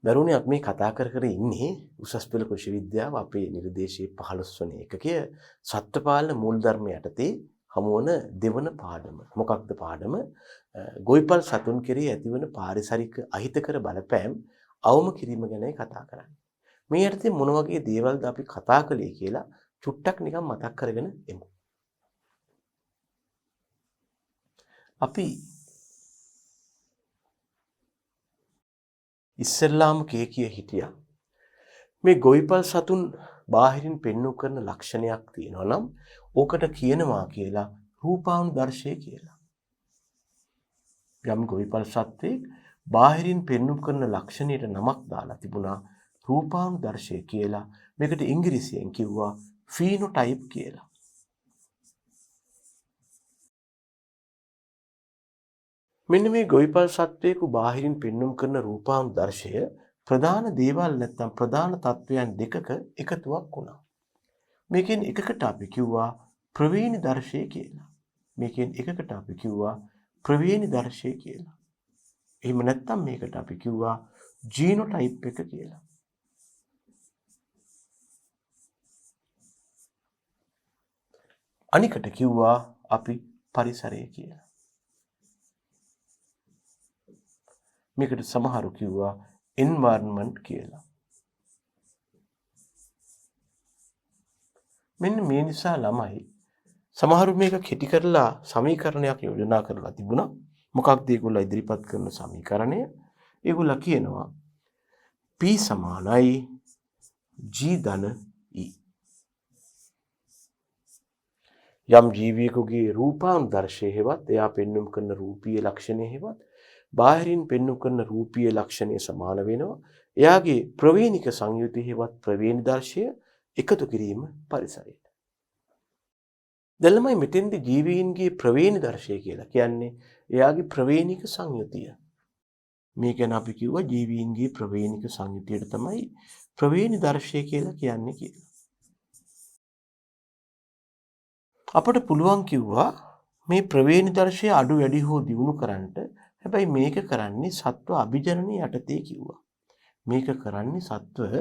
දරුවනේ අපි මේ කතා කර ඉන්නේ උසස් පෙළ කෘෂි විද්‍යාව අපේ නිර්දේශයේ 15 වන ඒකකය සත්ත්වපාලන මූලධර්ම යටතේ හමුවන දෙවන පාඩම. මොකක්ද පාඩම? ගොවිපල් සතුන් කෙරෙහි ඇතිවන පාරිසරික අහිතකර බලපෑම් අවම කිරීම ගැනයි කතා කරන්නේ. මේ යටතේ මොන වගේ දේවල්ද අපි කතා කළේ කියලා චුට්ටක් නිකන් මතක් කරගෙන එමු. අපි ඉස්සෙල්ලාම කිය හිටියා මේ ගොවිපල් සතුන් බාහිරින් පෙන්වු කරන ලක්ෂණයක් තියෙනවා නම් ඕකට කියනවා කියලා රූපානුදර්ශය කියලා. යම් ගොවිපල් සත්වෙක් බාහිරින් පෙන්වු කරන ලක්ෂණයට නමක් දාලා තිබුණා රූපානුදර්ශය කියලා. මේකට ඉංග්‍රීසියෙන් කිව්වා ෆීනෝටයිප් කියලා. මෙන්න මේ ගොවිපල් සත්වයක බාහිරින් පෙන්වුම් කරන රූපානුදර්ශය ප්‍රධාන දේවල් නැත්නම් ප්‍රධාන තත්වයන් දෙකක එකතුවක් වුණා. මේකෙන් එකකට අපි කිව්වා ප්‍රවේණි දර්ශය කියලා. මේකෙන් එකකට අපි කිව්වා ප්‍රවේණි දර්ශය කියලා. එහෙම නැත්නම් මේකට අපි කිව්වා ජීනෝටයිප් එක කියලා. අනිකට කිව්වා අපි පරිසරය කියලා. මේකට සමහරු කිව්වා environment කියලා. මෙන්න මේ නිසා ළමයි සමහරු මේක කෙටි කරලා සමීකරණයක් යෝජනා කරලා තිබුණා. මොකක්ද ඒගොල්ලෝ ඉදිරිපත් කරන සමීකරණය? ඒගොල්ලෝ කියනවා P සමානයි G ධන E. යම් ජීවියෙකුගේ රූපානුදර්ශය හෙවත් එයා පෙන්වුම් කරන රූපීය ලක්ෂණය හෙවත් බාහිරින් පෙන්වු කරන රූපීය ලක්ෂණය සමාන වෙනවා. එයාගේ ප්‍රවේණික සංයුතිය හෙවත් ප්‍රවේණි දර්ශය එකතු කිරීම පරිසරයට. දැන් ළමයි මෙතෙන්දී ජීවීන්ගේ ප්‍රවේණි දර්ශය කියලා කියන්නේ එයාගේ ප්‍රවේණික සංයුතිය. මේ ගැන අපි කිව්වා ජීවීන්ගේ ප්‍රවේණික සංයුතියට තමයි ප්‍රවේණි දර්ශය කියලා කියන්නේ කියලා. අපට පුළුවන් කිව්වා මේ ප්‍රවේණි දර්ශය අඩු වැඩි හෝ දියුණු කරන්නට. හැබැයි මේක කරන්නේ සත්ව අභිජනනයේ යටතේ කිව්වා. මේක කරන්නේ සත්ව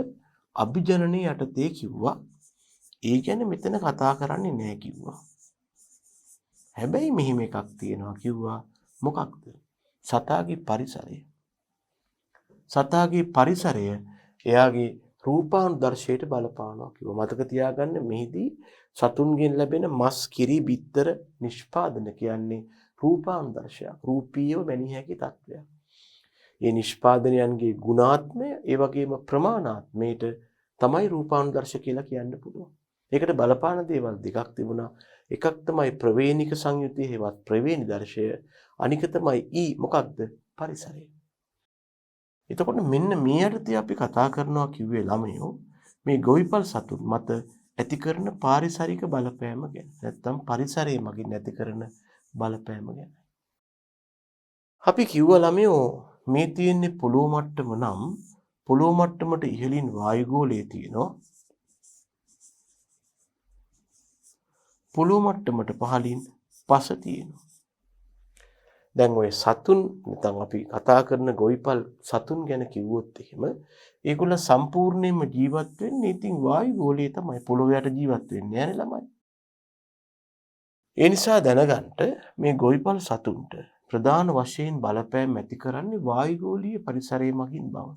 අභිජනනයේ යටතේ කිව්වා. ඒ කියන්නේ මෙතන කතා කරන්නේ නෑ කිව්වා. හැබැයි මෙහිම එකක් තියෙනවා කිව්වා. මොකක්ද? සතාගේ පරිසරය. සතාගේ පරිසරය එයාගේ රූපානුදර්ශයට බලපානවා කිව්වා. මතක තියාගන්න මෙහිදී සතුන්ගෙන් ලැබෙන මස් කිරි බිත්තර නිෂ්පාදන කියන්නේ රූපානුදර්ශයක්. රූපීයව මැනිය හැකි තත්ත්වයක්. මේ නිෂ්පාදනයන්ගේ ගුණාත්මය ඒ වගේම ප්‍රමාණාත්මයට තමයි රූපානුදර්ශ කියලා කියන්න පුළුවන්. ඒකට බලපාන දේවල් දෙකක් තිබුණා. එකක් තමයි ප්‍රවේණික සංයුතිය හෙවත් ප්‍රවේණි දර්ශය. අනික තමයි මොකක්ද? පරිසරය. එතකොට මෙන්න මේ යටතේ අපි කතා කරනවා කිව්වේ ළමයෝ මේ ගොවිපල් සතුන් මත ඇති කරන පාරිසරික බලපෑම ගැන. නැත්නම් පරිසරය මගින් ඇති කරන බලපෑම ගැන. අපි කිව්ව ළමයෝ මේ තියෙන්නේ පොළොව මට්ටම නම් පොළොව මට්ටමට ඉහළින් වායුගෝලය තියෙනවා. පොළොව මට්ටමට පහළින් පස තියෙනවා. දැන් ඔය සතුන් නැත්නම් අපි කතා කරන ගොවිපල් සතුන් ගැන කිව්වොත් එහෙම ඒගොල්ලෝ සම්පූර්ණයෙන්ම ජීවත් වෙන්නේ ඉතින් වායුගෝලයේ තමයි. පොළොව යට ජීවත් වෙන්නේ නැහැ ළමයි. ඒ නිසා දැනගන්න මේ ගොවිපල් සතුන්ට ප්‍රධාන වශයෙන් බලපෑම් ඇති කරන්නේ වායුගෝලීය පරිසරය මගින් බව.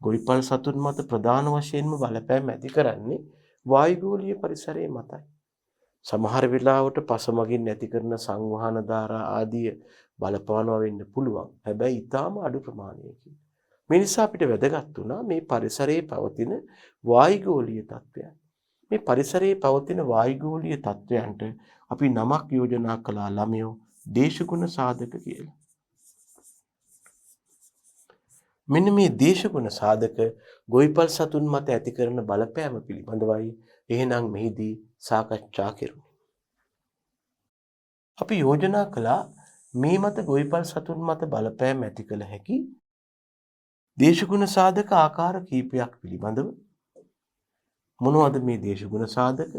ගොවිපල් සතුන් මත ප්‍රධාන වශයෙන්ම බලපෑම් ඇති කරන්නේ වායුගෝලීය පරිසරය මතයි. සමහර වෙලාවට පස මගින් ඇති කරන සංවහන ධාරා ආදී බලපානවා වෙන්න පුළුවන්. හැබැයි ඊටාම අඩු ප්‍රමාණයකින්. මේ නිසා අපිට වැදගත් වුණා මේ පරිසරයේ පවතින වායුගෝලීය තත්ත්වයන්. මේ පරිසරයේ පවතින වායුගෝලීය තත්ත්වයන්ට අපි නමක් යෝජනා කළා ළමයෝ දේශගුණ සාධක කියලා. මෙන්න මේ දේශගුණ සාධක ගොවිපල් සතුන් මත ඇති කරන බලපෑම පිළිබඳවයි එහෙනම් මෙහිදී සාකච්ඡා කෙරුණේ. අපි යෝජනා කළා මේ මත ගොවිපල් සතුන් මත බලපෑම් ඇති කළ හැකි දේශගුණ සාධක ආකාර කීපයක් පිළිබඳව. මොනවද මේ දේශගුණ සාධක?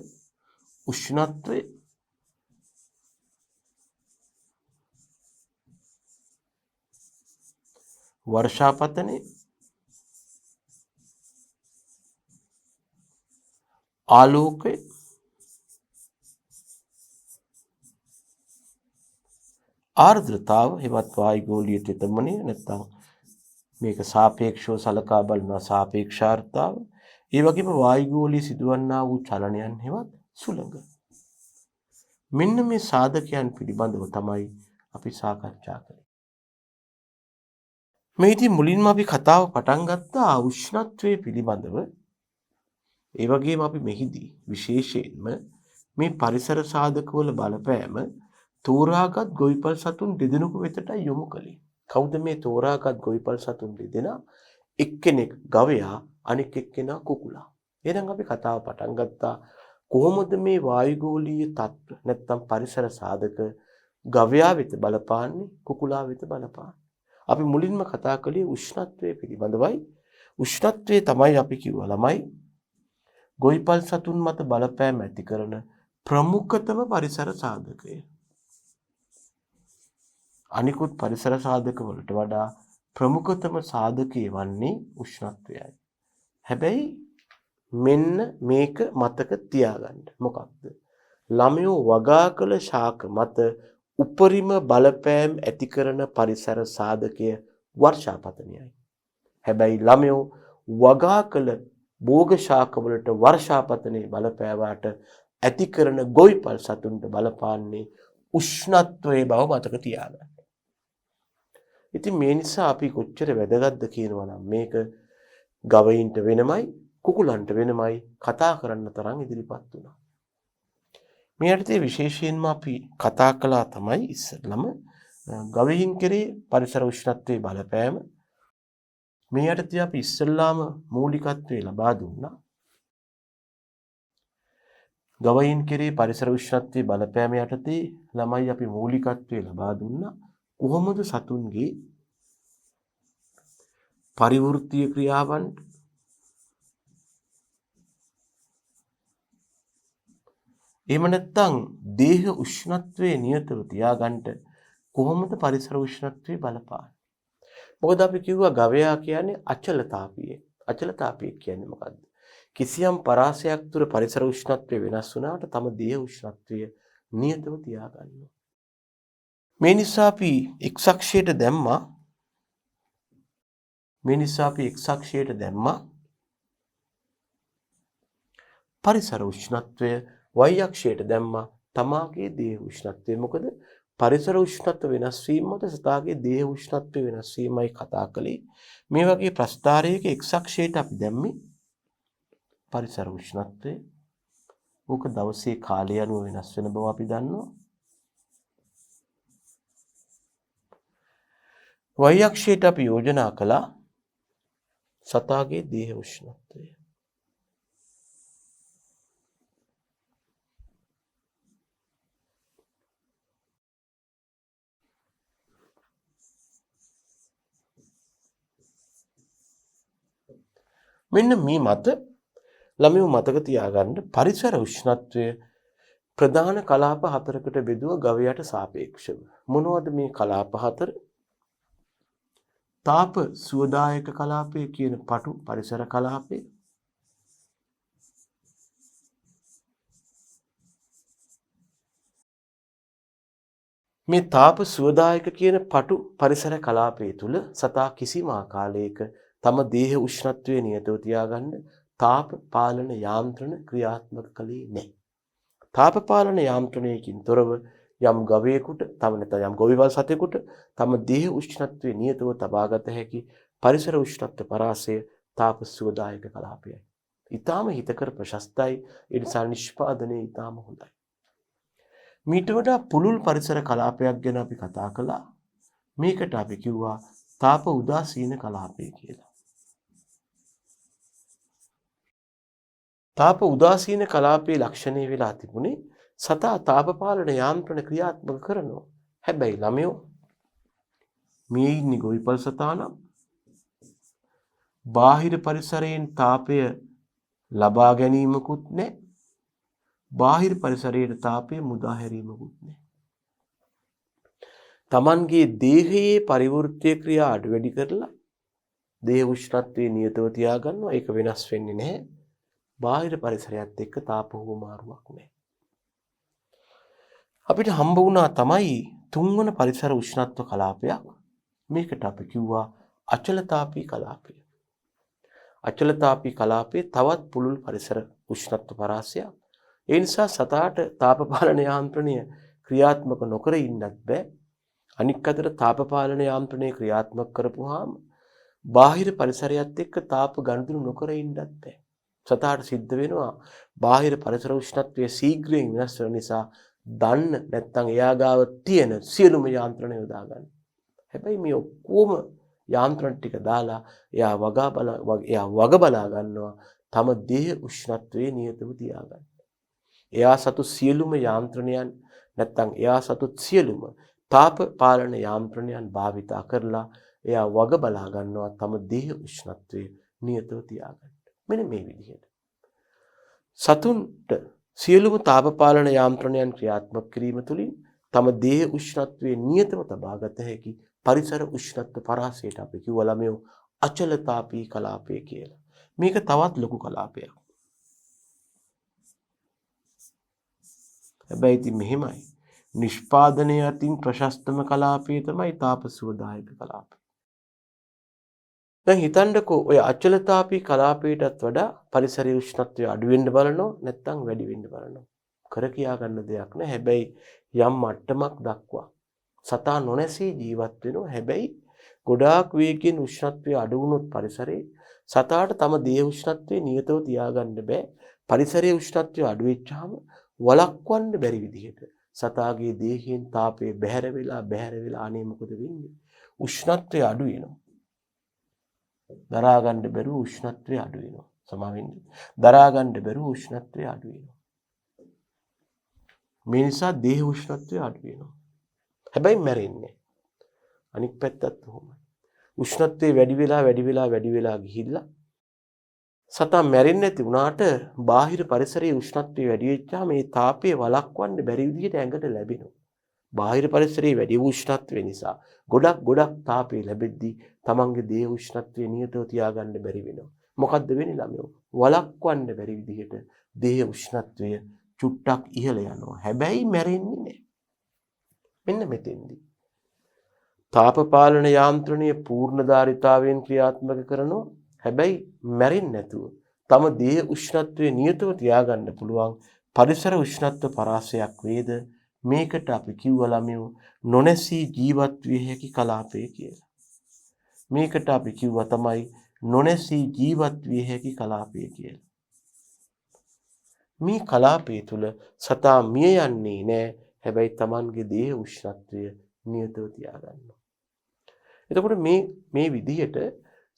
උෂ්ණත්වය, වර්ෂාපතනය, ආලෝකය, ආර්ද්‍රතාව, හෙවත් වායුගෝලීය තෙතමනය නැත්නම් මේක සාපේක්ෂව සලකා බලනවා සාපේක්ෂාර්ථතාව. ඒ වගේම වායුගෝලීය සිදුවන්නා වූ චලනයන් හෙවත් සුළඟ. මෙන්න මේ සාධකයන් පිළිබඳව තමයි අපි සාකච්ඡා කළේ. මේදී මුලින්ම අපි කතාව පටන් ගත්තා උෂ්ණත්වයේ පිළිබඳව. ඒ වගේම අපි මෙහිදී විශේෂයෙන්ම මේ පරිසර සාධකවල බලපෑම තෝරාගත් ගොවිපල් සතුන් දෙදෙනෙකු වෙතටයි යොමු කළේ. කවුද මේ තෝරාගත් ගොවිපල් සතුන් දෙදෙනා? එක්කෙනෙක් ගවයා, අනෙක් එක්කෙනා කුකුලා. එහෙනම් අපි කතාව පටන් ගත්තා කොහොමද මේ වායුගෝලීය තත්ත්ව නැත්නම් පරිසර සාධක ගවයා වෙත බලපාන්නේ, කුකුලා වෙත බලපාන්නේ. අපි මුලින්ම කතා කළේ උෂ්ණත්වයේ පිළිබඳවයි. උෂ්ණත්වයේ තමයි අපි කිව්වා ළමයි ගොවිපල් සතුන් මත බලපෑම ඇති කරන ප්‍රමුඛතම පරිසර සාධකය. අනිකුත් පරිසර සාධක වලට වඩා ප්‍රමුඛතම සාධකය වන්නේ උෂ්ණත්වයයි. හැබැයි මෙන්න මේක මතක තියාගන්න. මොකක්ද? ළමයෝ වගා කළ ශාක මත උපරිම බලපෑම් ඇති කරන පරිසර සාධකය වර්ෂාපතනයයි. හැබැයි ළමයෝ වගා කළ භෝග ශාක වලට වර්ෂාපතනයේ බලපෑවාට ඇති කරන ගොවිපල් සතුන්ට බලපාන්නේ උෂ්ණත්වයේ බව මතක තියාගන්න. ඉතින් මේ නිසා අපි කොච්චර වැදගත්ද කියනවා නම් මේක ගවයින්ට වෙනමයි කුකුලන්ට වෙනමයි කතා කරන්න තරම් ඉදිරිපත් වුණා. මේ යටතේ විශේෂයෙන්ම අපි කතා කළා තමයි ඉස්සෙල්ලම ගවයින් කෙරේ පරිසර උෂ්ණත්වයේ බලපෑම. මේ යටතේ අපි ඉස්සෙල්ලාම මූලිකත්වයේ ලබා දුන්නා. ගවයින් කෙරේ පරිසර උෂ්ණත්වයේ බලපෑම යටතේ ළමයි අපි මූලිකත්වයේ ලබා දුන්නා. කොහොමද සතුන්ගේ පරිවෘත්තීය ක්‍රියාවන් එහෙම නැත්නම් දේහ උෂ්ණත්වයේ නියතව තියාගන්න කොහොමද පරිසර උෂ්ණත්වයේ බලපාන්නේ? මොකද අපි කිව්වා ගවයා කියන්නේ අචලතාපියෙ. අචලතාපිය කියන්නේ මොකද්ද? කිසියම් පරාසයක් තුර පරිසර උෂ්ණත්වය වෙනස් වුණාට තම දේහ උෂ්ණත්වය නියතව තියාගන්නවා. මේ නිසා අපි එක් අක්ෂයට දැම්මා පරිසර උෂ්ණත්වය, y අක්ෂයට දැම්මා තමාගේ දේහ උෂ්ණත්වය. මොකද පරිසර උෂ්ණත්ව වෙනස් වීම මත සතාගේ දේහ උෂ්ණත්වය වෙනස් වීමයි කතා කළේ. මේ වගේ ප්‍රස්ථාරයක එක් අක්ෂයට අපි දැම්මේ පරිසර උෂ්ණත්වය. ඕක දවසේ කාලය අනුව වෙනස් වෙන බව අපි දන්නවා. y අක්ෂයට අපි යෝජනා කළා සතාගේ දේහ උෂ්ණත්වය. මෙන්න මේ මත ළමයෝ මතක තියාගන්න පරිසර උෂ්ණත්වය ප්‍රධාන කලාප හතරකට බෙදුව ගවයාට සාපේක්ෂව. මොනවද මේ කලාප හතර? තාප සුවදායක කලාපය කියන පටු පරිසර කලාපය. මේ තාප සුවදායක කියන පටු පරිසර කලාපය තුල සතා කිසිම ආකාරයක තම දේහ උෂ්ණත්වය නියතව තියාගන්න තාප පාලන යාන්ත්‍රණ ක්‍රියාත්මක කළේ නැහැ. තාප පාලන යාන්ත්‍රණයකින් තොරව යම් ගවයෙකුට යම් ගොවිවල් සතෙකුට තම දේහ උෂ්ණත්වය නියතව තබාගත හැකි පරිසර උෂ්ණත්ව පරාසය තාප සුවදායක කලාපයයි. ඊටාම හිතකර ප්‍රශස්තයි. ඒ නිසා නිෂ්පාදනය ඊටාම හොඳයි. මීට වඩා පුළුල් පරිසර කලාපයක් ගැන අපි කතා කළා. මේකට අපි කිව්වා තාප උදාසීන කලාපය කියලා. තාප උදාසීන කලාපයේ ලක්ෂණය වෙලා තිබුණේ සතා තාප පාලන යාන්ත්‍රණ ක්‍රියාත්මක කරනවා. හැබැයි ළමයෝ මේ ඉන්නේ ගොවිපල් සතා නම් බාහිර පරිසරයෙන් තාපය ලබා ගැනීමකුත් නැහැ. බාහිර පරිසරයේ තාපය මුදා හැරීමකුත් නැහැ. Tamanගේ දේහයේ පරිවෘත්තීය ක්‍රියා අඩු වැඩි කරලා දේහ උෂ්ණත්වයේ නියතව තියාගන්නවා. ඒක වෙනස් වෙන්නේ නැහැ. බාහිර පරිසරයත් එක්ක තාප හුවමාරුවක් නැහැ. අපිට හම්බ වුණා තමයි තුන්වන පරිසර උෂ්ණත්ව කලාපයක්. මේකට අපි කිව්වා අචලතාපී කලාපය. අචලතාපී කලාපයේ තවත් පුළුල් පරිසර උෂ්ණත්ව පරාසයක්. ඒ නිසා සතාට තාප පාලන යාන්ත්‍රණය ක්‍රියාත්මක නොකර ඉන්නත් බෑ. අනික් අතට තාප පාලන යාන්ත්‍රණය ක්‍රියාත්මක කරපුවාම බාහිර පරිසරයත් එක්ක තාප ගනුදෙනු නොකර ඉන්නත් බෑ. සතාට සිද්ධ වෙනවා බාහිර පරිසර උෂ්ණත්වයේ ශීඝ්‍රයෙන් වෙනස් වෙන නිසා දන්න නැත්නම් එයා ගාව තියෙන සියලුම යාන්ත්‍රණ යොදා ගන්න. හැබැයි මේ ඔක්කොම යාන්ත්‍රණ ටික දාලා එයා වග බලා ගන්නවා තම දේහ උෂ්ණත්වයේ නියතව තියාගන්න. එයා සතු සියලුම යාන්ත්‍රණයන් නැත්නම් එයා සතු සියලුම තාප පාලන යාන්ත්‍රණයන් භාවිතා කරලා එයා වග බලා ගන්නවා තම දේහ උෂ්ණත්වයේ නියතව තියාගන්න. මෙන්න මේ විදිහට සතුන්ට සියලුම තාප පාලන යාන්ත්‍රණයන් ක්‍රියාත්මක කිරීම තුළින් තම දේහ උෂ්ණත්වයේ නියතව තබාගත හැකි පරිසර උෂ්ණත්ව පරාසයට අපි කිව්වා ළමයෝ අචලතාපී කලාපය කියලා. මේක තවත් ලොකු කලාපයක්. හැබැයි ඉතින් මෙහෙමයි. නිෂ්පාදනය අතින් ප්‍රශස්තම කලාපය තමයි තාප සුවදායක කලාපය. දැන් හිතන්නකෝ ඔය අචලතාපී කලාපයටත් වඩා පරිසරයේ උෂ්ණත්වය අඩු වෙන්න බලනවා නැත්නම් වැඩි වෙන්න බලනවා. කර කියා ගන්න දෙයක් නෑ. හැබැයි යම් මට්ටමක් දක්වා සතා නොනැසී ජීවත් වෙනවා. හැබැයි ගොඩාක් වේගයෙන් උෂ්ණත්වය අඩු වුණොත් පරිසරයේ සතාට තම දේහ උෂ්ණත්වය නියතව තියාගන්න බෑ. පරිසරයේ උෂ්ණත්වය අඩු වෙච්චාම වළක්වන්න බැරි විදිහට සතාගේ දේහයෙන් තාපය බැහැර වෙලා අනේ මොකද වෙන්නේ? උෂ්ණත්වය අඩු වෙනවා. දරා ගන්න බැරුව උෂ්ණත්වය අඩු වෙනවා. සමාවෙන්නේ. දරා ගන්න බැරුව උෂ්ණත්වය අඩු වෙනවා. මේ නිසා දේහ උෂ්ණත්වය අඩු වෙනවා. හැබැයි මැරෙන්නේ. අනික් පැත්තත් උහුමයි. උෂ්ණත්වය වැඩි වෙලා ගිහිල්ලා සතා මැරෙන්නේ නැති වුණාට බාහිර පරිසරයේ උෂ්ණත්වය වැඩි වෙච්චාම මේ තාපය වළක්වන්න බැරි විදිහට ඇඟට ලැබෙනවා. බාහිර පරිසරයේ වැඩි වූ උෂ්ණත්වය නිසා ගොඩක් තාපය ලැබෙද්දී තමන්ගේ දේහ උෂ්ණත්වය නියතව තියාගන්න බැරි වෙනවා. මොකද්ද වෙන්නේ ළමයෝ? වළක්වන්න බැරි විදිහට දේහ උෂ්ණත්වය චුට්ටක් ඉහළ යනවා. හැබැයි මැරෙන්නේ නැහැ. මෙන්න මෙතෙන්දී තාප පාලන යාන්ත්‍රණය පූර්ණධාරිතාවයෙන් ක්‍රියාත්මක කරනවා. හැබැයි මැරෙන්නේ නැතුව තම දේහ උෂ්ණත්වය නියතව තියාගන්න පුළුවන් පරිසර උෂ්ණත්ව පරාසයක් වේද මේකට අපි කිව්වා ළමයෝ නොනැසී ජීවත් විය හැකි කලාපය කියලා. මේකට අපි කිව්වා තමයි නොනැසී ජීවත් විය හැකි කලාපය කියලා. මේ කලාපය තුල සතා මිය යන්නේ නැහැ. හැබැයි Tamanගේ දේහ උෂ්ණත්වය නියතව තියාගන්නවා. එතකොට මේ විදිහට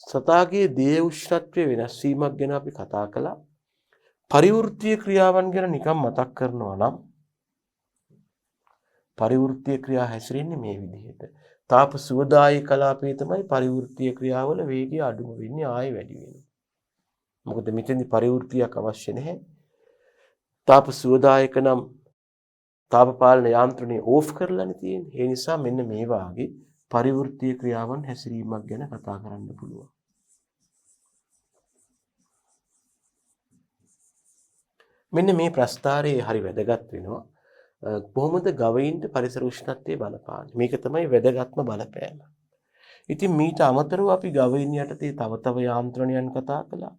සතාගේ දේහ උෂ්ණත්වයේ වෙනස් වීමක් ගැන අපි කතා කළා. පරිවෘත්තීය ක්‍රියාවන් ගැන නිකම් මතක් කරනවා නම් පරිවෘත්තීය ක්‍රියා හැසිරෙන්නේ මේ විදිහට. තාප සුවදායක කලාපයේ තමයි පරිවෘත්තීය ක්‍රියාවල වේගය අඩුම වෙන්නේ ආයෙ වැඩි වෙනවා. මොකද මෙතෙන්දි පරිවෘත්තියක් අවශ්‍ය නැහැ. තාප සුවදායක නම් තාප පාලන යාන්ත්‍රණය ඕෆ් කරලානේ තියෙන්නේ. ඒ නිසා මෙන්න මේ වාගේ පරිවෘත්තීය ක්‍රියාවන් හැසිරීමක් ගැන කතා කරන්න පුළුවන්. මෙන්න මේ ප්‍රස්තාරයේ හරි වැදගත් වෙනවා. කොහොමද ගවයින්ට පරිසර උෂ්ණත්වයේ බලපාන්නේ? මේක තමයි වැදගත්ම බලපෑම. ඉතින් මීට අමතරව අපි ගවයින් යටතේ තව යාන්ත්‍රණයන් කතා කළා.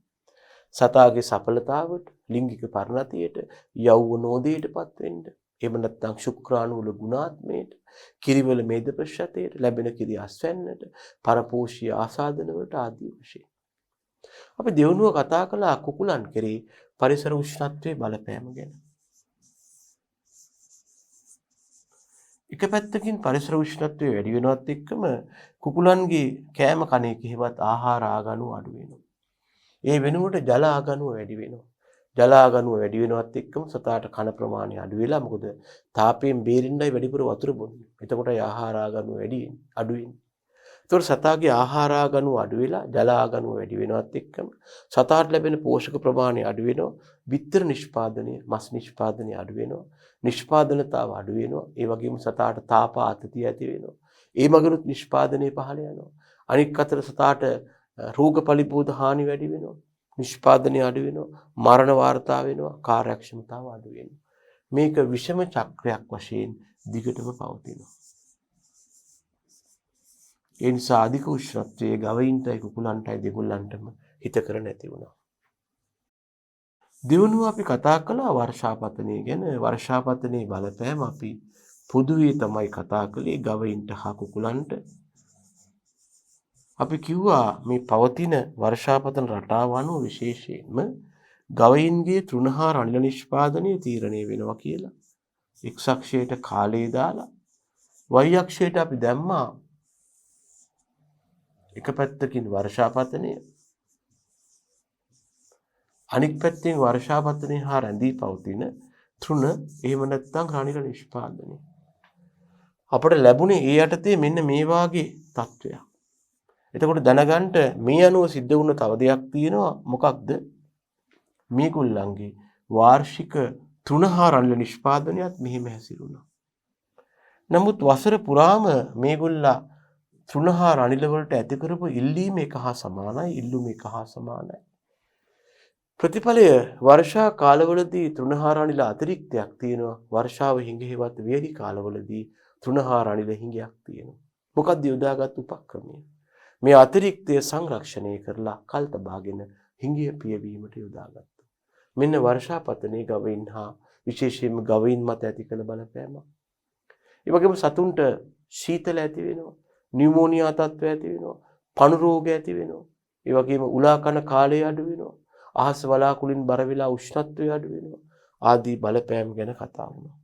සතාගේ සඵලතාවට, ලිංගික පරිණතියට, යෞවනෝදයටපත් වෙන්න, එහෙම නැත්නම් ශුක්‍රාණු වල ගුණාත්මයට, කිරිවල මේද ප්‍රශතයට, ලැබෙන කිරි අස්වැන්නට, පරපෝෂීය ආසාදන වලට ආදී වශයෙන්. අපි දෙවනුව කතා කළා කුකුලන් කෙරේ පරිසර උෂ්ණත්වයේ බලපෑම ගැන. එක පැත්තකින් පරිසර උෂ්ණත්වය වැඩි වෙනවත් එක්කම කුකුලන්ගේ කෑම කන එකේවත් ආහාර ආගණුව අඩු වෙනවා. ඒ වෙනුවට ජල ආගණුව වැඩි වෙනවා. ජල ආගණුව වැඩි වෙනවත් එක්කම සතාට කන ප්‍රමාණය අඩු වෙලා මොකද තාපයෙන් බේරෙන්නයි වැඩිපුර වතුර බොන්නේ. එතකොටයි ආහාර ආගණුව අඩු වෙන්නේ. ඒතකොට සතාගේ ආහාර ආගණුව අඩු වෙලා ජල ආගණුව වැඩි වෙනවත් එක්කම සතාට ලැබෙන පෝෂක ප්‍රමාණය අඩු වෙනවා. බිත්තර නිෂ්පාදනය, මස් නිෂ්පාදනය අඩු වෙනවා. නිෂ්පාදනතාව අඩු වෙනවා. ඒ වගේම සතාට තාප ආතතිය ඇති වෙනවා. ඒ මගනුත් නිෂ්පාදනය පහළ යනවා. අනික් අතට සතාට රෝග පලිබෝධ හානි වැඩි වෙනවා. නිෂ්පාදනය අඩු වෙනවා, මරණ වාර්තා වෙනවා, කාර්යක්ෂමතාව අඩු වෙනවා. මේක විෂම චක්‍රයක් වශයෙන් දිගටම පවතිනවා. ඒ නිසා අධික උෂ්ණත්වයේ ගවයින්ටයි කුකුලන්ටයි දෙගොල්ලන්ටම හිතකර නැති වුණා. දෙවනුව අපි කතා කළා වර්ෂාපතනය ගැන. වර්ෂාපතනයේ බලපෑම අපි පොදුවේ තමයි කතා කළේ ගවයින්ට හා කුකුලන්ට. අපි කිව්වා මේ පවතින වර්ෂාපතන රටාව අනුව විශේෂයෙන්ම ගවයින්ගේ තෘණහාර අනිල නිෂ්පාදනය තීරණය වෙනවා කියලා. එක්ස් අක්ෂයට කාලය දාලා y අක්ෂයට අපි දැම්මා එක පැත්තකින් වර්ෂාපතනය, අනික් පැත්තෙන් වර්ෂාපතනය හා රැඳී පවතින තෘණ එහෙම නැත්නම් අනිල නිෂ්පාදනය. අපට ලැබුණේ ඒ යටතේ මෙන්න මේ වාගේ තත්ත්වයක්. එතකොට දැනගන්න මේ අනුව සිද්ධ වුණ තව දෙයක් තියෙනවා. මොකක්ද? මේගොල්ලන්ගේ වාර්ෂික තෘණහාර අනිල නිෂ්පාදනයත් මෙහෙම හැසිරුණා. නමුත් වසර පුරාම මේගොල්ලා තෘණහාර අනිල වලට ඇති කරපු ඉල්ලීම එක හා සමානයි, ඉල්ලුම එක හා සමානයි. ප්‍රතිඵලය වර්ෂා කාලවලදී තෘණහාර අනිල අතිරික්තයක් තියෙනවා. වර්ෂාව හිඟෙහිවත් වේලි කාලවලදී තෘණහාර අනිල හිඟයක් තියෙනවා. මොකක්ද යොදාගත් උපක්‍රමය? මේ අතිරික්තය සංරක්ෂණය කරලා කල් තබාගෙන හිඟිය පියවීමට යොදාගත්තා. මෙන්න වර්ෂාපතනයේ ගවයින් හා විශේෂයෙන්ම ගවයින් මත ඇති කළ බලපෑමක්. ඒ වගේම සතුන්ට ශීතල ඇති වෙනවා, නියුමෝනියා තත්ත්ව ඇති වෙනවා, පණු රෝග ඇති වෙනවා. ඒ වගේම උලා කන කාලය අඩු වෙනවා, අහස් වලාකුළින් බර වෙලා උෂ්ණත්වය අඩු වෙනවා. ආදී බලපෑම් ගැන කතා වුණා.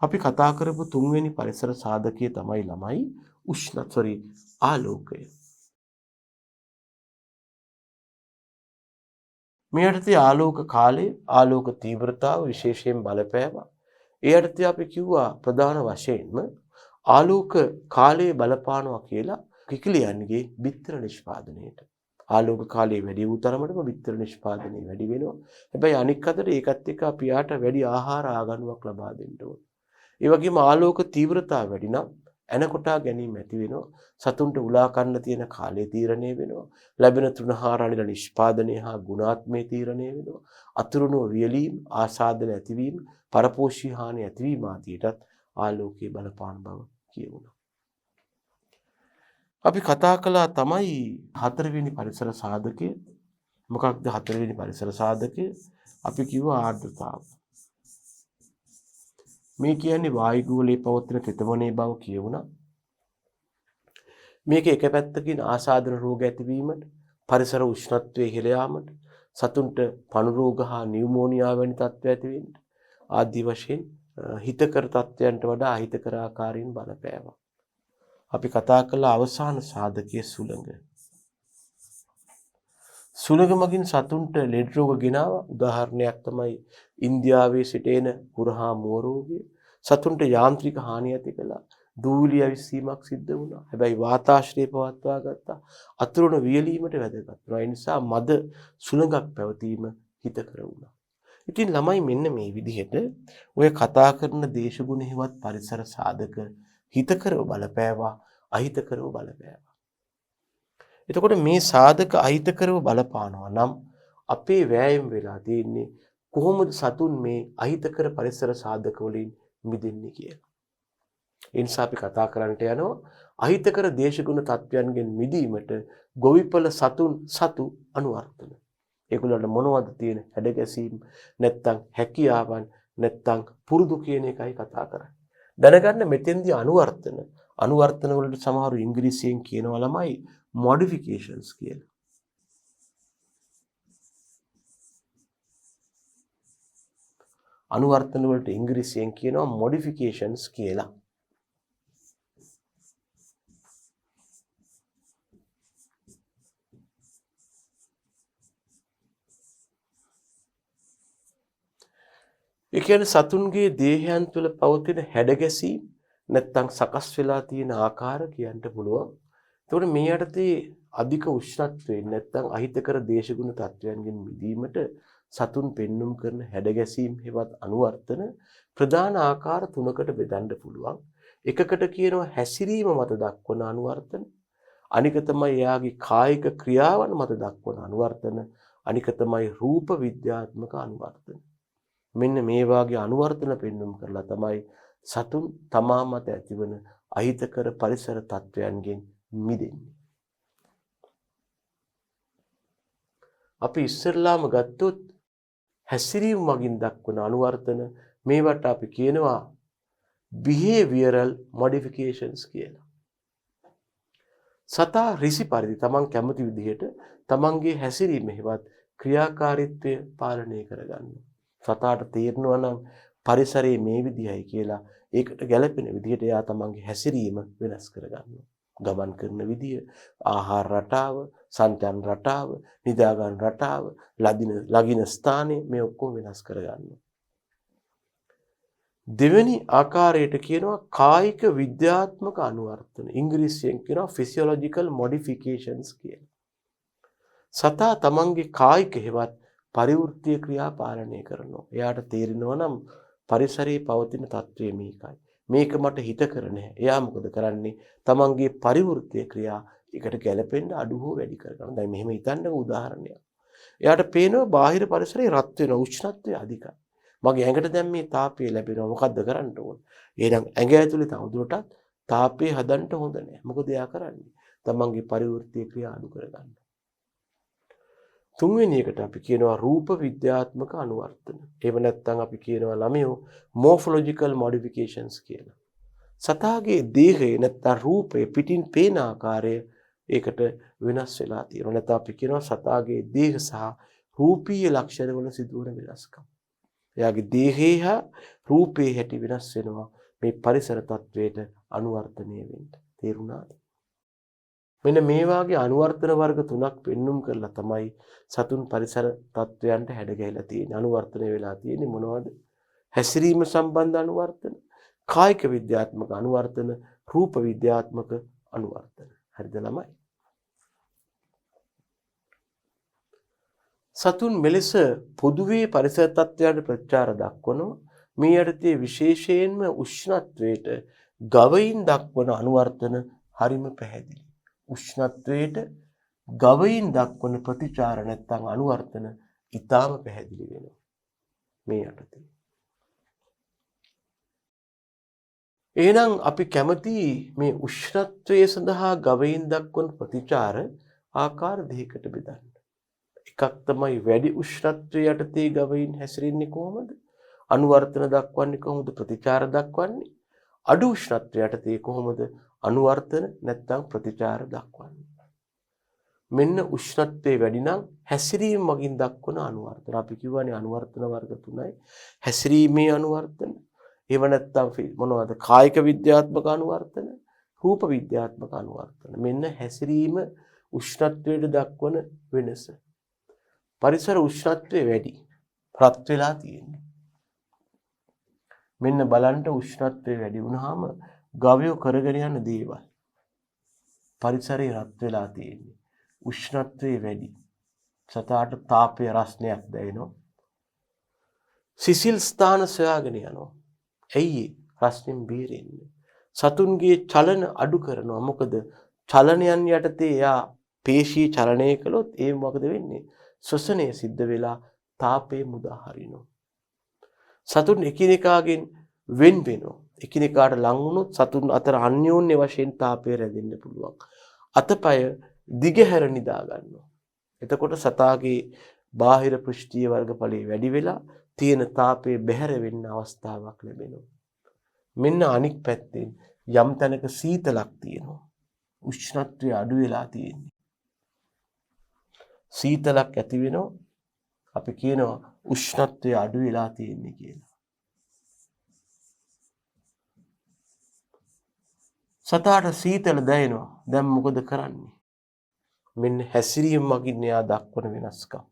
අපි කතා කරපු තුන්වෙනි පරිසර සාධකය තමයි ආලෝකය. මේ යටතේ ආලෝක කාලය, ආලෝක තීව්‍රතාව විශේෂයෙන් බලපෑම. ඒ යටතේ අපි කිව්වා ප්‍රධාන වශයෙන්ම ආලෝක කාලයේ බලපානවා කියලා කිකිලියන්ගේ බිත්තර නිෂ්පාදනයට. ආලෝක කාලය වැඩි වූ තරමටම බිත්තර නිෂ්පාදනය වැඩි වෙනවා. හැබැයි අනික් අතට ඒකත් එක්ක අපි යාට වැඩි ආහාර ආගණුවක් ලබා දෙන්න ඕන. ඒ වගේම ආලෝක තීව්‍රතාව වැඩි නම් ඇන කොටා ගැනීම ඇති වෙනවා. සතුන්ට උලා කන්න තියෙන කාලය තීරණය වෙනවා. ලැබෙන තෘණහාර අනිල නිෂ්පාදනය හා ගුණාත්මය තීරණය වෙනවා. අතුරුණු වියලීම්, ආසාදන ඇතිවීම, පරපෝෂී හානි ඇතිවීම ආදියටත් ආලෝකයේ බලපාන බව කියවුණා. අපි කතා කළා තමයි හතරවෙනි පරිසර සාධකය. මොකක්ද හතරවෙනි පරිසර සාධකය? අපි කිව්වා ආර්ද්‍රතාව. මේ කියන්නේ වායුගෝලයේ පවතින තෙතමනේ බව කියවුණා. මේක එක පැත්තකින් ආසාදන රෝග ඇතිවීමට, පරිසර උෂ්ණත්වයේ ඉහළ යාමට, සතුන්ට පණු රෝග හා නියුමෝනියා වැනි තත්ත්ව ඇති වෙන්න ආදී වශයෙන් හිතකර තත්ත්වයන්ට වඩා අහිතකර ආකාරයෙන් බලපෑවා. අපි කතා කළ අවසාන සාධකයේ සුළඟ. සුළඟ මගින් සතුන්ට ලෙඩ රෝග ගෙනාවා. උදාහරණයක් තමයි ඉන්දියාවේ සිට එන කුරහා මුව රෝගය. සතුන්ට යාන්ත්‍රික හානි ඇති කළා. දූවිලි ඇවිස්සීමක් සිද්ධ වුණා. හැබැයි වාතාශ්‍රය පවත්වා ගත්තා. අතුරුණ වියලීමට වැදගත් වුණා. ඒ නිසා මද සුළඟක් පැවතීම හිතකර වුණා. ඉතින් ළමයි මෙන්න මේ විදිහට ඔය කතා කරන දේශගුණ හේවත් පරිසර සාධක හිතකරව බලපෑවා, අහිතකරව බලපෑවා. එතකොට මේ සාධක අහිතකරව බලපානවා නම් අපේ වෑයම් වෙලා තියෙන්නේ කොහොමද සතුන් මේ අහිතකර පරිසර සාධක වලින් මිදෙන්නේ කියලා. ඒ නිසා අපි කතා කරන්නට යනවා අහිතකර දේශගුණ තත්වයන්ගෙන් මිදීමට ගොවිපළ සතු අනුවර්තන. ඒගොල්ලන්ට මොනවද තියෙන හැඩගැසීම් නැත්තම් හැකියාවන් නැත්තම් පුරුදු කියන එකයි කතා කරන්නේ. දැනගන්න මෙතෙන්දී අනුවර්තන වලට සමහරු ඉංග්‍රීසියෙන් කියනවා ළමයි modifications කියලා. අනුවර්තන වලට ඉංග්‍රීසියෙන් කියනවා modifications කියලා. ඒ කියන්නේ සතුන්ගේ දේහයන් තුළ පවතින හැඩගැසීම් නැත්තම් සකස් වෙලා තියෙන ආකාර කියන්න පුළුවන්. ඒතකොට මේ යටතේ අධික උෂ්ණත්වයෙන් නැත්තම් අහිතකර දේශගුණ තත්වයන්ගෙන් මිදීමට සතුන් පෙන්눔 කරන හැඩගැසීම් හෙවත් අනුවර්තන ප්‍රධාන ආකාර තුනකට බෙදන්න පුළුවන්. එකකට කියනවා හැසිරීම මත දක්වන අනුවර්තන, අනික තමයි එයාගේ කායික ක්‍රියාවන් මත දක්වන අනුවර්තන. අනික තමයි රූප විද්‍යාත්මක අනුවර්තන. මෙන්න මේ වාගේ අනුවර්තන පෙන්වුම් කරලා තමයි සතුන් තමා මත ඇතිවන අහිතකර පරිසර තත්වයන්ගෙන් මිදෙන්නේ. අපි ඉස්සෙල්ලාම ගත්තොත් හැසිරීම මගින් දක්වන අනුවර්තන මේවට අපි කියනවා behavioral modifications කියලා. සතා ඍසි පරිදි තමන් කැමති විදිහට තමන්ගේ හැසිරීම හෙවත් ක්‍රියාකාරීත්වය පාලනය කරගන්නවා. සතාට තේරෙනවා නම් පරිසරයේ මේ විදිහයි කියලා ඒකට ගැළපෙන විදිහට එයා තමන්ගේ හැසිරීම වෙනස් කරගන්නවා. ගමන් කරන විදිය, ආහාර රටාව, සංචාරන රටාව, නිදා ගන්න රටාව, ලගින ස්ථානය මේ ඔක්කොම වෙනස් කරගන්නවා. දෙවෙනි ආකාරයට කියනවා කායික විද්‍යාත්මක අනුවර්තන. ඉංග්‍රීසියෙන් කියනවා physiological modifications කියලා. සතා තමන්ගේ කායික හෙවත් පරිවෘත්තීය ක්‍රියා පාලනය කරනවා. එයාට තේරෙනවා නම් පරිසරයේ පවතින තත්ත්වය මේකයි. මේක මට හිතකර නැහැ. එයා මොකද කරන්නේ? තමන්ගේ පරිවෘත්තීය ක්‍රියා එකට ගැලපෙන්න අඩු හෝ වැඩි කරගන්න. දැන් මෙහෙම හිතන්නකෝ උදාහරණයක්. එයාට පේනවා බාහිර පරිසරයේ රත් වෙන උෂ්ණත්වය අධිකයි. මගේ ඇඟට දැන් මේ තාපය ලැබෙනවා. මොකද්ද කරන්න ඕන? එහෙනම් ඇඟ ඇතුලේ තවදුරටත් තාපය හදන්න හොඳ නැහැ. මොකද එයා කරන්නේ? තමන්ගේ පරිවෘත්තීය ක්‍රියා අඩු කරගන්න. තුන්වෙනි එකට අපි කියනවා රූප විද්‍යාත්මක අනුවර්තන. එහෙම නැත්නම් අපි කියනවා ළමයෝ morphological modifications කියලා. සතාගේ දේහය නැත්නම් රූපය පිටින් පේන ආකාරය ඒකට වෙනස් වෙලා තියෙනවා. නැත්නම් අපි කියනවා සතාගේ දේහ සහ රූපීය ලක්ෂණ වල සිදුවන වෙනස්කම්. එයාගේ දේහේ හා රූපේ හැටි වෙනස් වෙනවා මේ පරිසර තත්වයට අනුවර්තනය වෙන්න. තේරුණාද? මෙන්න මේ වාගේ අනුවර්තන වර්ග තුනක් පෙන්눔 කරලා තමයි සතුන් පරිසර තත්වයන්ට හැඩගැහිලා තියෙන්නේ. අනුවර්තනය වෙලා තියෙන්නේ මොනවද? හැසිරීම සම්බන්ධ අනුවර්තන, කායික විද්‍යාත්මක අනුවර්තන, රූප විද්‍යාත්මක අනුවර්තන. හරිද ළමයි? සතුන් මෙලෙස පොදුවේ පරිසර තත්ත්වයන්ට ප්‍රතිචාර දක්වනවා. මේ යටතේ විශේෂයෙන්ම උෂ්ණත්වයට ගවයින් දක්වන අනුවර්තන හරිම පැහැදිලි. උෂ්ණත්වයට ගවයින් දක්වන ප්‍රතිචාර නැත්නම් අනුවර්තන ඊටාම පැහැදිලි වෙනවා මේ යටතේ. එහෙනම් අපි කැමති මේ උෂ්ණත්වය සඳහා ගවයින් දක්වන ප්‍රතිචාර ආකාර දෙකකට බෙදන්න. එකක් තමයි වැඩි උෂ්ණත්වය යටතේ ගවයින් හැසිරෙන්නේ කොහොමද? අනුවර්තන දක්වන්නේ කොහොමද? ප්‍රතිචාර දක්වන්නේ. අඩු උෂ්ණත්වය යටතේ කොහොමද? අනුවර්තන නැත්නම් ප්‍රතිචාර දක්වන්නේ. මෙන්න උෂ්ණත්වයේ වැඩි නම් හැසිරීම මගින් දක්වන අනුවර්තන. අපි කියවනේ අනුවර්තන වර්ග තුනයි. හැසිරීමේ අනුවර්තන, එහෙම නැත්නම් මොනවද? කායික විද්‍යාත්මක අනුවර්තන, රූප විද්‍යාත්මක අනුවර්තන. මෙන්න හැසිරීම උෂ්ණත්වයට දක්වන වෙනස. පරිසර උෂ්ණත්වය වැඩි. රත් වෙලා තියෙන්නේ. මෙන්න බලන්න උෂ්ණත්වය වැඩි වුණාම ගවයෝ කරගෙන යන දේවල්. පරිසරය රත් වෙලා තියෙන්නේ. උෂ්ණත්වය වැඩි. සතාට තාපය රස්නයක් දැනෙනවා. සිසිල් ස්ථාන සොයාගෙන යනවා. ඇයි රස්නෙන් බේරෙන්නේ? සතුන්ගේ චලන අඩු කරනවා. මොකද චලනයන් යටතේ එයා පේශී චලනය කළොත් ඒ මොකද වෙන්නේ? ශ්වසනය සිද්ධ වෙලා තාපය මුදා හරිනවා. සතුන් එකිනෙකාගෙන් වෙන් වෙනවා. එකිනෙකාට ලං වුණොත් සතුන් අතර අන්‍යෝන්‍ය වශයෙන් තාපය රැඳෙන්න පුළුවන්. අතපය දිගහැර නිදා ගන්නවා. එතකොට සතාගේ බාහිර පෘෂ්ඨීය වර්ගඵලයේ වැඩි වෙලා තියෙන තාපය බැහැර වෙන්න අවස්ථාවක් ලැබෙනවා. මෙන්න අනික් පැත්තෙන් යම් තැනක සීතලක් තියෙනවා. උෂ්ණත්වය අඩු වෙලා තියෙන්නේ. සීතලක් ඇති වෙනවා. අපි කියනවා උෂ්ණත්වය අඩු වෙලා තියෙන්නේ කියලා. සතාට සීතල දැනෙනවා. දැන් මොකද කරන්නේ? මෙන්න හැසිරීම මගින් එයා දක්වන වෙනස්කම්.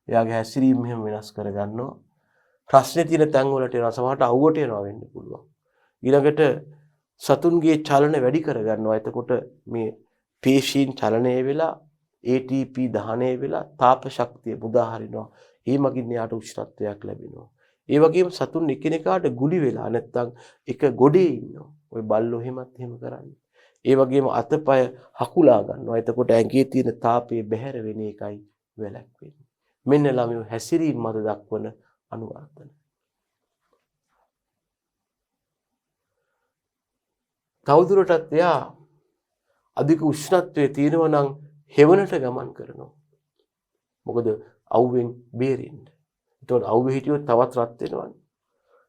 එයාගේ හැසිරීම මෙහෙම වෙනස් කරගන්නවා. ප්‍රශ්නේ තියෙන තැන් වලට එනවා. සමහරට අවුවට එනවා වෙන්න පුළුවන්. ඊළඟට සතුන්ගේ චලන වැඩි කරගන්නවා. එතකොට මේ පේශීන් චලනය වෙලා ATP දහනය වෙලා තාප ශක්තිය මුදා හරිනවා. ඒ මගින් එයාට උෂ්ණත්වයක් ලැබෙනවා. ඒ වගේම සතුන් එකිනෙකාට ගුලි වෙලා නැත්තම් එක ගොඩේ ඉන්නවා. ඔය බල්ලෝ එහෙමත් එහෙම කරන්නේ. ඒ වගේම අතපය හකුලා ගන්නවා. එතකොට ඇඟේ තියෙන තාපය බැහැර වෙන එකයි වැළැක්වෙන්නේ. මෙන්න ළමයෝ හැසිරීම මත දක්වන අනුවර්තන. තවදුරටත් එයා අධික උෂ්ණත්වයේ තියෙනවා නම් හෙවණට ගමන් කරනවා. මොකද අවුවෙන් බේරෙන්න. එතකොට අවුවේ හිටියොත් තවත් රත් වෙනවනේ.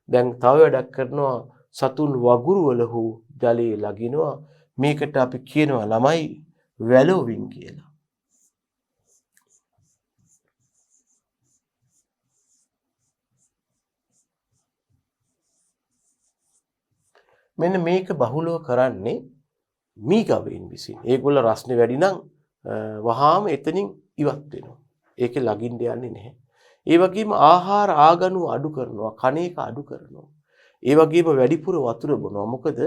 දැන් තව වැඩක් කරනවා සතුන් වගුරු වල හෝ ජලයේ ලගිනවා. මේකට අපි කියනවා ළමයි වැලෝවින් කියලා. මෙන්න මේක බහුලව කරන්නේ මීගවයින් විසින්. ඒගොල්ල රස්නේ වැඩි නම් වහාම එතනින් ඉවත් වෙනවා. ඒකේ ලගින්න යන්නේ නැහැ. ඒ වගේම ආහාර ආගනු අඩු කරනවා, කණ එක අඩු කරනවා. ඒ වගේම වැඩිපුර වතුර බොනවා. මොකද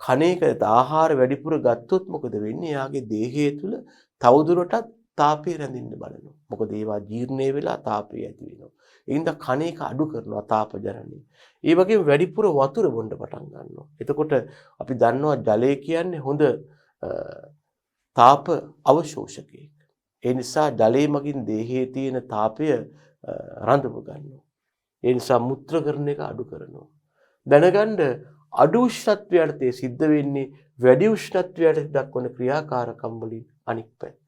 කණ එක ආහාර වැඩිපුර ගත්තොත් මොකද වෙන්නේ? එයාගේ දේහය තුල තවදුරටත් තාපය රැඳෙන්න බලනවා. මොකද ඒවා ජීර්ණය වෙලා තාපය ඇති වෙනවා. ඒ හින්දා කණ එක අඩු කරනවා තාප ජනනය. ඒ වගේම වැඩිපුර වතුර බොන්න පටන් ගන්නවා. එතකොට අපි දන්නවා ජලය කියන්නේ හොඳ තාප අවශෝෂකයෙක්. ඒ නිසා ජලයේ මගින් දේහයේ තියෙන තාපය රඳව ගන්නවා. ඒ නිසා මුත්‍ර කරන එක අඩු කරනවා. දැනගන්න අඩු උෂ්ණත්වයට තේ සිද්ධ වෙන්නේ වැඩි උෂ්ණත්වයට දක්වන ක්‍රියාකාරකම් වලින් අනික් පැත්ත.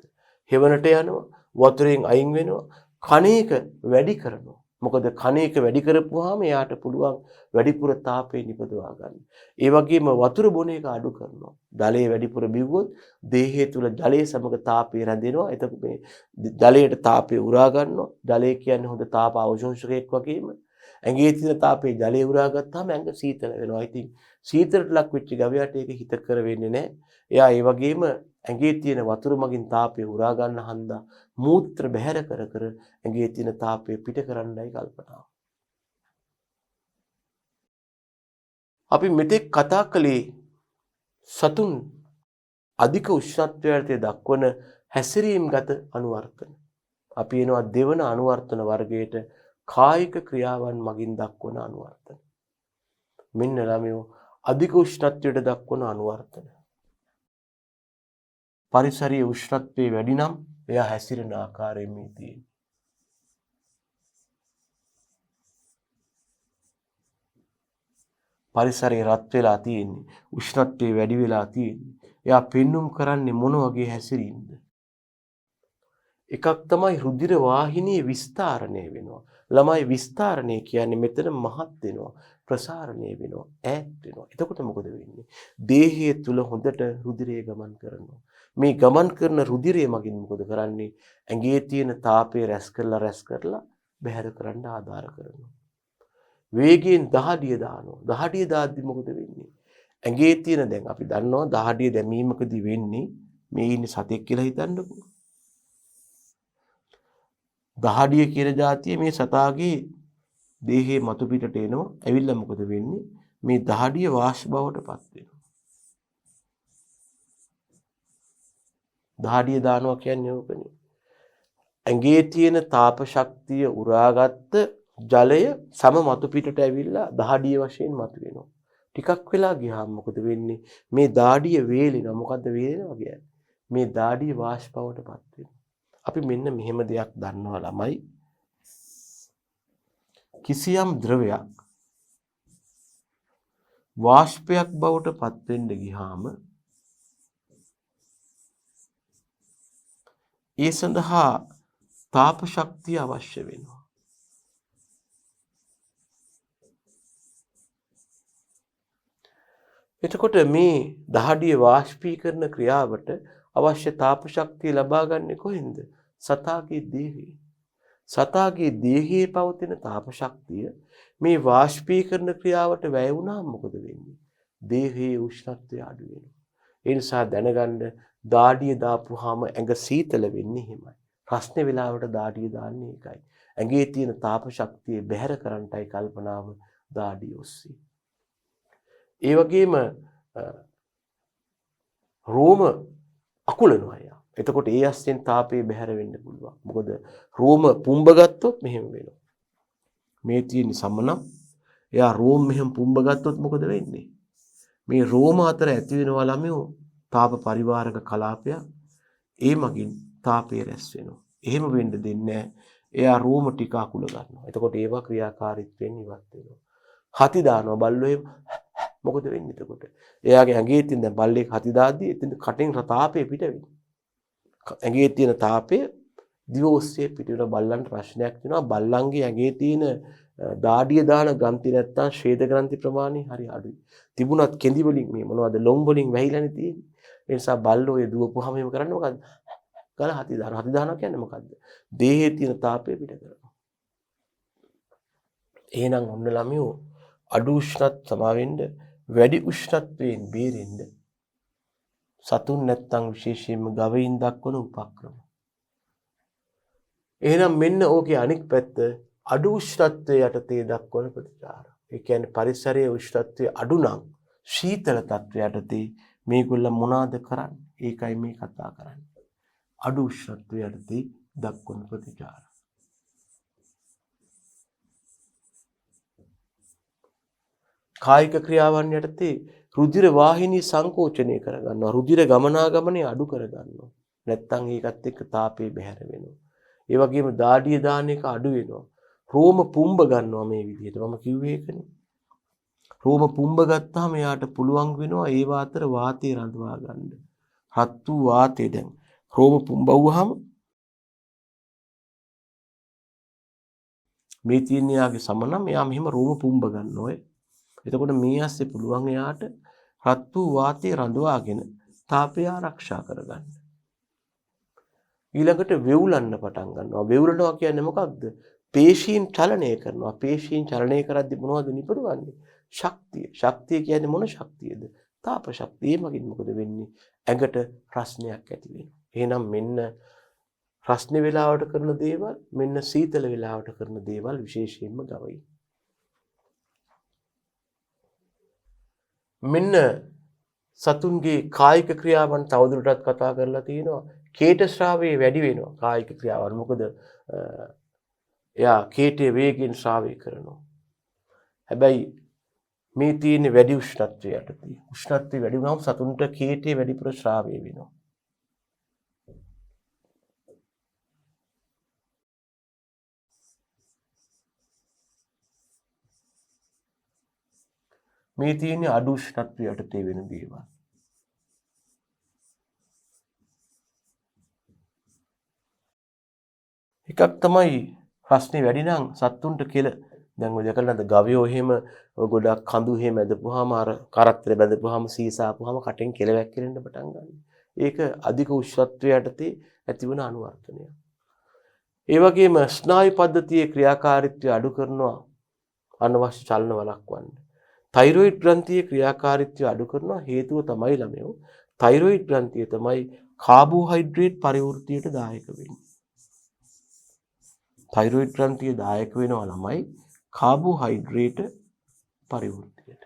හෙවණට යනවා, වතුරෙන් අයින් වෙනවා, කණේක වැඩි කරනවා. මොකද කණේක වැඩි කරපුවාම එයාට පුළුවන් වැඩිපුර තාපය නිපදවා ගන්න. ඒ වගේම වතුර බොන එක අඩු කරනවා. ජලයේ වැඩිපුර බිව්වොත් දේහය තුල ජලයේ සමග තාපය රැඳෙනවා. එතකොට මේ ජලයට තාපය උරා ගන්නවා. ජලය කියන්නේ හොඳ තාප අවශෝෂකයක් වගේම ඇඟේ තියෙන තාපේ ජලය උරා ගත්තාම ඇඟ සීතල වෙනවා. ඉතින් සීතලට ලක් වෙච්ච ගවයාට ඒක හිතකර වෙන්නේ නැහැ. එයා ඒ වගේම ඇඟේ තියෙන වතුර මගින් තාපය උරා ගන්න හන්දා මූත්‍ර බැහැර කර කර ඇඟේ තියෙන තාපය පිට කරන්නයි කල්පනාව. අපි මෙතෙක් කතා කළේ සතුන් අධික උෂ්ණත්වයට දක්වන හැසිරීම්ගත අනුවර්තන. අපි එනවා දෙවන අනුවර්තන වර්ගයට කායික ක්‍රියාවන් මගින් දක්වන අනුවර්තන. මෙන්න ළමයෝ අධික උෂ්ණත්වයට දක්වන අනුවර්තන. පරිසරයේ උෂ්ණත්වය වැඩි නම් එයා හැසිරෙන ආකාරය මේ තියෙන්නේ. පරිසරයේ රත් වෙලා තියෙන්නේ. උෂ්ණත්වය වැඩි වෙලා තියෙන්නේ. එයා පෙන්눔 කරන්නේ මොන වගේ හැසිරීමද? එකක් තමයි රුධිර වාහිනියේ විස්තරණය වෙනවා. ළමයි විස්තරණය කියන්නේ මෙතන මහත් වෙනවා, ප්‍රසාරණය වෙනවා, ඈත් වෙනවා. එතකොට මොකද වෙන්නේ? දේහය තුල හොඳට රුධිරය ගමන් කරනවා. මේ ගමන් කරන රුධිරය මගින් මොකද කරන්නේ? ඇඟේ තියෙන තාපය රැස් කරලා බැහැර කරන්න ආධාර කරනවා. වේගයෙන් දහඩිය දානවා. දහඩිය දාද්දි මොකද වෙන්නේ? ඇඟේ තියෙන දැන් අපි දන්නවා දහඩිය දැමීමකදී වෙන්නේ මේ ඉන්නේ සතෙක් කියලා හිතන්නකෝ. දහඩිය කියන જાතිය මේ සතාගේ දේහයේ මතු පිටට එනවා. ඇවිල්ලා මොකද වෙන්නේ? මේ දහඩිය වාෂ්ප බවට පත් වෙනවා. දහඩිය දානවා කියන්නේ ඕකනේ. ඇඟේ තියෙන තාප ශක්තිය උරාගත්ත ජලය සම මතු පිටට ඇවිල්ලා දහඩිය වශයෙන් මතු වෙනවා. ටිකක් වෙලා ගියාම මොකද වෙන්නේ? මේ දාඩිය වේලෙනවා. මොකද්ද වේලෙනවා කියන්නේ? මේ දාඩිය වාෂ්ප බවට පත් වෙනවා. අපි මෙන්න මෙහෙම දෙයක් දන්නවා ළමයි. කිසියම් ද්‍රවයක් වාෂ්පයක් බවට පත් වෙන්න ගියාම ඒ සඳහා තාප ශක්තිය අවශ්‍ය වෙනවා. එතකොට මේ දහඩිය වාෂ්පීකරණ ක්‍රියාවට අවශ්‍ය තාප ශක්තිය ලබා ගන්න කොහෙන්ද? සතාගේ දේහයෙන්. සතාගේ දේහයේ පවතින තාප ශක්තිය මේ වාෂ්පීකරණ ක්‍රියාවට වැය වුණාම මොකද වෙන්නේ? දේහයේ උෂ්ණත්වය අඩු වෙනවා. ඒ නිසා දැනගන්න දාඩිය දාපුවාම ඇඟ සීතල වෙන්නේ එහෙමයි. රස්නේ වෙලාවට දාඩිය දාන්නේ ඒකයි. ඇඟේ තියෙන තාප ශක්තිය බැහැර කරන්නටයි කල්පනාව දාඩිය ඔස්සේ. ඒ වගේම රෝම අකුලනවා යා. එතකොට ඒ අස්සෙන් තාපය බැහැර වෙන්න පුළුවන්. මොකද රෝම පුම්බ ගත්තොත් මෙහෙම වෙනවා. මේ තියෙන සමනම් එයා රෝම මෙහෙම පුම්බ ගත්තොත් මොකද වෙන්නේ? මේ රෝම අතර ඇති වෙනවා ළමයෝ තාප පරිවාරක කලාපයක් ඒ මගින් තාපය රැස් වෙනවා. එහෙම වෙන්න දෙන්නේ නැහැ. එයා රෝම ටික අකුල ගන්නවා. එතකොට ඒවා ක්‍රියාකාරීත්වයෙන් ඉවත් වෙනවා. හති දානවා බල්ලෝ එහෙම මොකද වෙන්නේ එතකොට? එයාගේ ඇඟේ තියෙන දැන් බල්ලෙක් හති දාද්දී එතන කටින් තාපය පිට වෙනවා. ඇඟේ තියෙන තාපය දිව ඔස්සේ පිට වෙන බල්ලන්ට ප්‍රශ්නයක් වෙනවා. බල්ලන්ගේ ඇඟේ තියෙන දාඩිය දාන ග්‍රන්ථි නැත්තම් ශ්වේත ග්‍රන්ථි ප්‍රමාණය හරි අඩුයි. තිබුණත් කෙඳි වලින් මේ මොනවද ලොම් වලින් වැහිලානේ තියෙන්නේ. ඒ නිසා බල්ලෝ ඒ දුවපුවාම එහෙම කරන්නේ මොකද්ද? ගල හති දානවා. හති දානවා කියන්නේ මොකද්ද? දේහයේ තියෙන තාපය පිට කරනවා. එහෙනම් ඔන්න ළමයෝ අඩු උෂ්ණත් සමාවෙන්න වැඩි උෂ්ණත්වයෙන් බේරෙන්න සතුන් නැත්තම් විශේෂයෙන්ම ගවයින් දක්වන උපක්‍රම. එහෙනම් මෙන්න ඕකේ අනික් පැත්ත අඩු උෂ්ණත්වයේ යටතේ දක්වන ප්‍රතිචාර. ඒ කියන්නේ පරිසරයේ උෂ්ණත්වය අඩු නම් ශීතල තත්ත්වය යටතේ මේගොල්ලෝ මොනවාද කරන්නේ? ඒකයි මේ කතා කරන්නේ. අඩු උෂ්ණත්වයේ යටතේ දක්වන ප්‍රතිචාර. කායික ක්‍රියාවන් යටතේ රුධිර වාහිනී සංකෝචනය කරගන්නවා. රුධිර ගමනාගමනය අඩු කරගන්නවා. නැත්තම් ඒකත් එක්ක තාපය බැහැර වෙනවා. ඒ වගේම දාඩිය දාන එක අඩු වෙනවා. රෝම පුම්බ ගන්නවා මේ විදිහට. මම කිව්වේ ඒකනේ. රෝම පුම්බ ගත්තාම එයාට පුළුවන් වෙනවා ඒ වාතර වාතය රඳවා ගන්න. රත් වූ වාතය දැන් රෝම පුම්බවුවාම මේ තියෙන යාගේ සමනම් එයා මෙහෙම රෝම පුම්බ ගන්නවා. එතකොට මේ ඇස්සේ පුළුවන් එයාට රත් වූ වාතය රඳවාගෙන තාපය ආරක්ෂා කරගන්න. ඊළඟට වෙවුලන්න පටන් ගන්නවා. වෙවුලනවා කියන්නේ මොකක්ද? පේශීන් චලනය කරනවා. පේශීන් චලනය කරද්දී මොනවද නිපදවන්නේ? ශක්තිය. ශක්තිය කියන්නේ මොන ශක්තියද? තාප ශක්තිය. ඒ මගින් මොකද වෙන්නේ? ඇඟට රස්නයක් ඇති වෙනවා. එහෙනම් මෙන්න රස්නේ වෙලාවට කරන දේවල්, මෙන්න සීතල වෙලාවට කරන දේවල් විශේෂයෙන්ම ගවයි. මෙන්න සතුන්ගේ කායික ක්‍රියාවන් තවදුරටත් කතා කරලා තියෙනවා. කේට ශ්‍රාවය වැඩි වෙනවා කායික ක්‍රියාවන්. මොකද එයා කේටේ වේගෙන් ශ්‍රාවය කරනවා. හැබැයි මේ තියෙන වැඩි උෂ්ණත්වය යටතේ. උෂ්ණත්වය වැඩි වුණාම සතුන්ට කේටේ වැඩිපුර ශ්‍රාවය වෙනවා. මේ තියෙන අඩු උෂ්ණත්වය යටතේ වෙන දේවල්. එකක් තමයි රස්නේ වැඩි නම් සත්තුන්ට කෙල. දැන් ඔය දැකලා නැද්ද ගවයෝ එහෙම ගොඩක් කඳු එහෙම ඇදපුවාම අර කරත්තර බැඳපුවාම සීසාපුවාම කටෙන් කෙල වැක්කිරෙන්න පටන් ගන්නවා. ඒක අධික උෂ්ණත්වය යටතේ ඇතිවන අනුවර්තනයක්. ඒ වගේම ස්නායු පද්ධතියේ ක්‍රියාකාරීත්වය අඩු කරනවා අනවශ්‍ය චලන වළක්වන්න. තයිරොයිඩ් ග්‍රන්ථියේ ක්‍රියාකාරීත්වය අඩු කරනවා හේතුව තමයි ළමයෝ තයිරොයිඩ් ග්‍රන්ථිය තමයි කාබෝහයිඩ්‍රේට් පරිවෘත්තියට දායක වෙන්නේ. තයිරොයිඩ් ග්‍රන්ථිය දායක වෙනවා ළමයි කාබෝහයිඩ්‍රේට් පරිවෘත්තියට.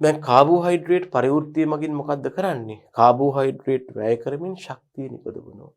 දැන් කාබෝහයිඩ්‍රේට් පරිවෘත්තිය මගින් මොකද්ද කරන්නේ? කාබෝහයිඩ්‍රේට් වැය කරමින් ශක්තිය නිපදවනවා.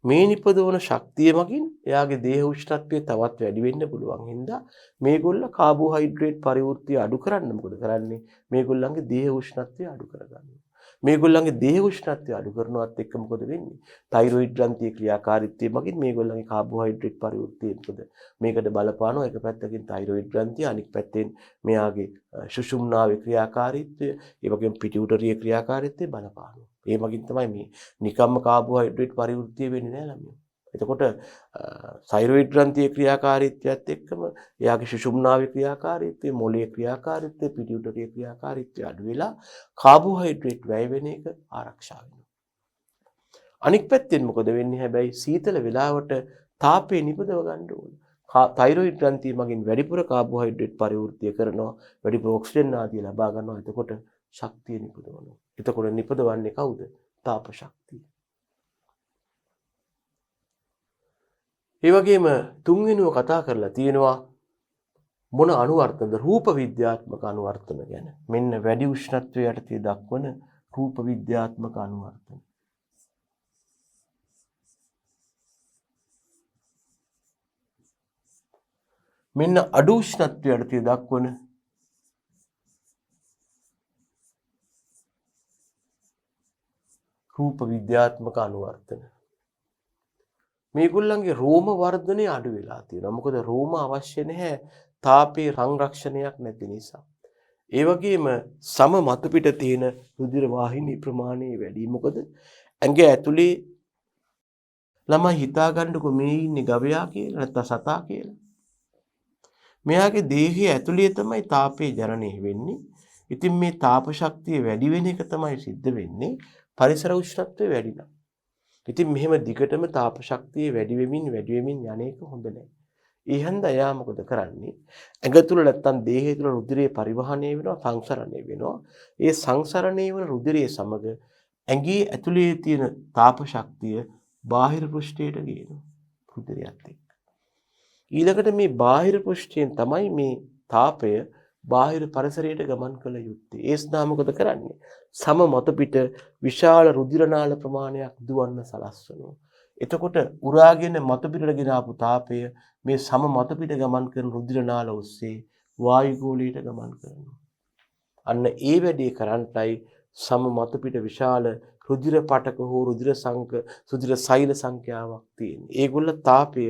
මේ නිපදවන ශක්තිය මගින් එයාගේ දේහ උෂ්ණත්වය තවත් වැඩි වෙන්න පුළුවන් හින්දා මේගොල්ල කාබෝහයිඩ්‍රේට් පරිවෘත්තිය අඩු කරන්න මොකද කරන්නේ? මේගොල්ලන්ගේ දේහ උෂ්ණත්වය අඩු කරගන්නවා. මේගොල්ලන්ගේ දේහ උෂ්ණත්වය අඩු කරනවත් එක්ක මොකද වෙන්නේ? තයිරොයිඩ් ග්‍රන්ථියේ ක්‍රියාකාරීත්වය මගින් මේගොල්ලන්ගේ කාබෝහයිඩ්‍රේට් පරිවෘත්තිය මොකද මේකට බලපානවා. එක පැත්තකින් තයිරොයිඩ් ග්‍රන්ථිය අනිත් පැත්තෙන් මෙයාගේ සුෂුම්නාවේ ක්‍රියාකාරීත්වය, ඒ වගේම පිටියුටරියේ ක්‍රියාකාරීත්වය බලපානවා. ඒ මගින් තමයි මේ නිකම්ම කාබෝහයිඩ්‍රේට් පරිවෘත්තිය වෙන්නේ නැහැ ළමයෝ. එතකොට තයිරොයිඩ් ග්‍රන්ථියේ ක්‍රියාකාරීත්වයත් එක්කම එයාගේ සුෂුම්නාවේ ක්‍රියාකාරීත්වය, මොළයේ ක්‍රියාකාරීත්වය, පිටියුටරියේ ක්‍රියාකාරීත්වය අඩු වෙලා කාබෝහයිඩ්‍රේට් වැය වෙන එක ආරක්ෂා වෙනවා. අනිත් පැත්තෙන් මොකද වෙන්නේ? හැබැයි සීතල වෙලාවට තාපය නිපදව ගන්න ඕන. තයිරොයිඩ් ග්‍රන්ථිය මගින් වැඩිපුර කාබෝහයිඩ්‍රේට් පරිවෘත්තිය කරනවා, වැඩිපුර ඔක්සිජන් ආදිය ලබා ගන්නවා. එතකොට ශක්තිය නිපදවනවා. එතකොට නිපදවන්නේ කවුද? තාප ශක්තිය. ඒ වගේම තුන්වෙනිව කතා කරලා තියෙනවා මොන අනුවර්තනද? රූප විද්‍යාත්මක අනුවර්තන ගැන. මෙන්න වැඩි උෂ්ණත්වය යටතේ දක්වන රූප විද්‍යාත්මක අනුවර්තන. මෙන්න අඩු උෂ්ණත්වය යටතේ දක්වන රූප විද්‍යාත්මක අනුවර්තන. මේගොල්ලන්ගේ රෝම වර්ධනය අඩු වෙලා තියෙනවා. මොකද රෝම අවශ්‍ය නැහැ තාපයේ සංරක්ෂණයක් නැති නිසා. ඒ වගේම සම මතු පිට තියෙන රුධිර වාහිනී ප්‍රමාණය වැඩි. මොකද ඇඟ ඇතුලේ ළමයි හිතා ගන්නකො මේ ඉන්නේ ගවයා කියලා නැත්නම් සතා කියලා. මෙයාගේ දේහය ඇතුලේ තමයි තාපය ජනනය වෙන්නේ. ඉතින් මේ තාප ශක්තිය වැඩි වෙන එක තමයි සිද්ධ වෙන්නේ පරිසර උෂ්ණත්වය වැඩි නම්. ඉතින් මෙහෙම දිගටම තාප ශක්තිය වැඩි වෙමින් යන එක හොඳ නැහැ. ඒ හන්ද එයා මොකද කරන්නේ? ඇඟ තුල නැත්තම් දේහය තුල රුධිරය පරිවහණය වෙනවා, සංසරණය වෙනවා. ඒ සංසරණය වෙන රුධිරය සමග ඇඟේ ඇතුලේ තියෙන තාප ශක්තිය බාහිර පෘෂ්ඨයට ගේනවා. රුධිරයත් එක්ක. ඊළඟට මේ බාහිර පෘෂ්ඨයෙන් තමයි මේ තාපය බාහිර පරිසරයට ගමන් කළ යුත්තේ. ඒ ස්නා මොකද කරන්නේ? සම මත පිට විශාල රුධිර නාල ප්‍රමාණයක් දුවන්න සලස්වනවා. එතකොට උරාගෙන මත පිටට ආපු තාපය මේ සම මත පිට ගමන් කරන රුධිර නාල ඔස්සේ වායුගෝලයට ගමන් කරනවා. අන්න ඒ වැඩේ කරන්ටයි සම මත පිට විශාල රුධිර පටක හෝ රුධිර සෛල සංඛ්‍යාවක් තියෙන්නේ. ඒගොල්ල තාපය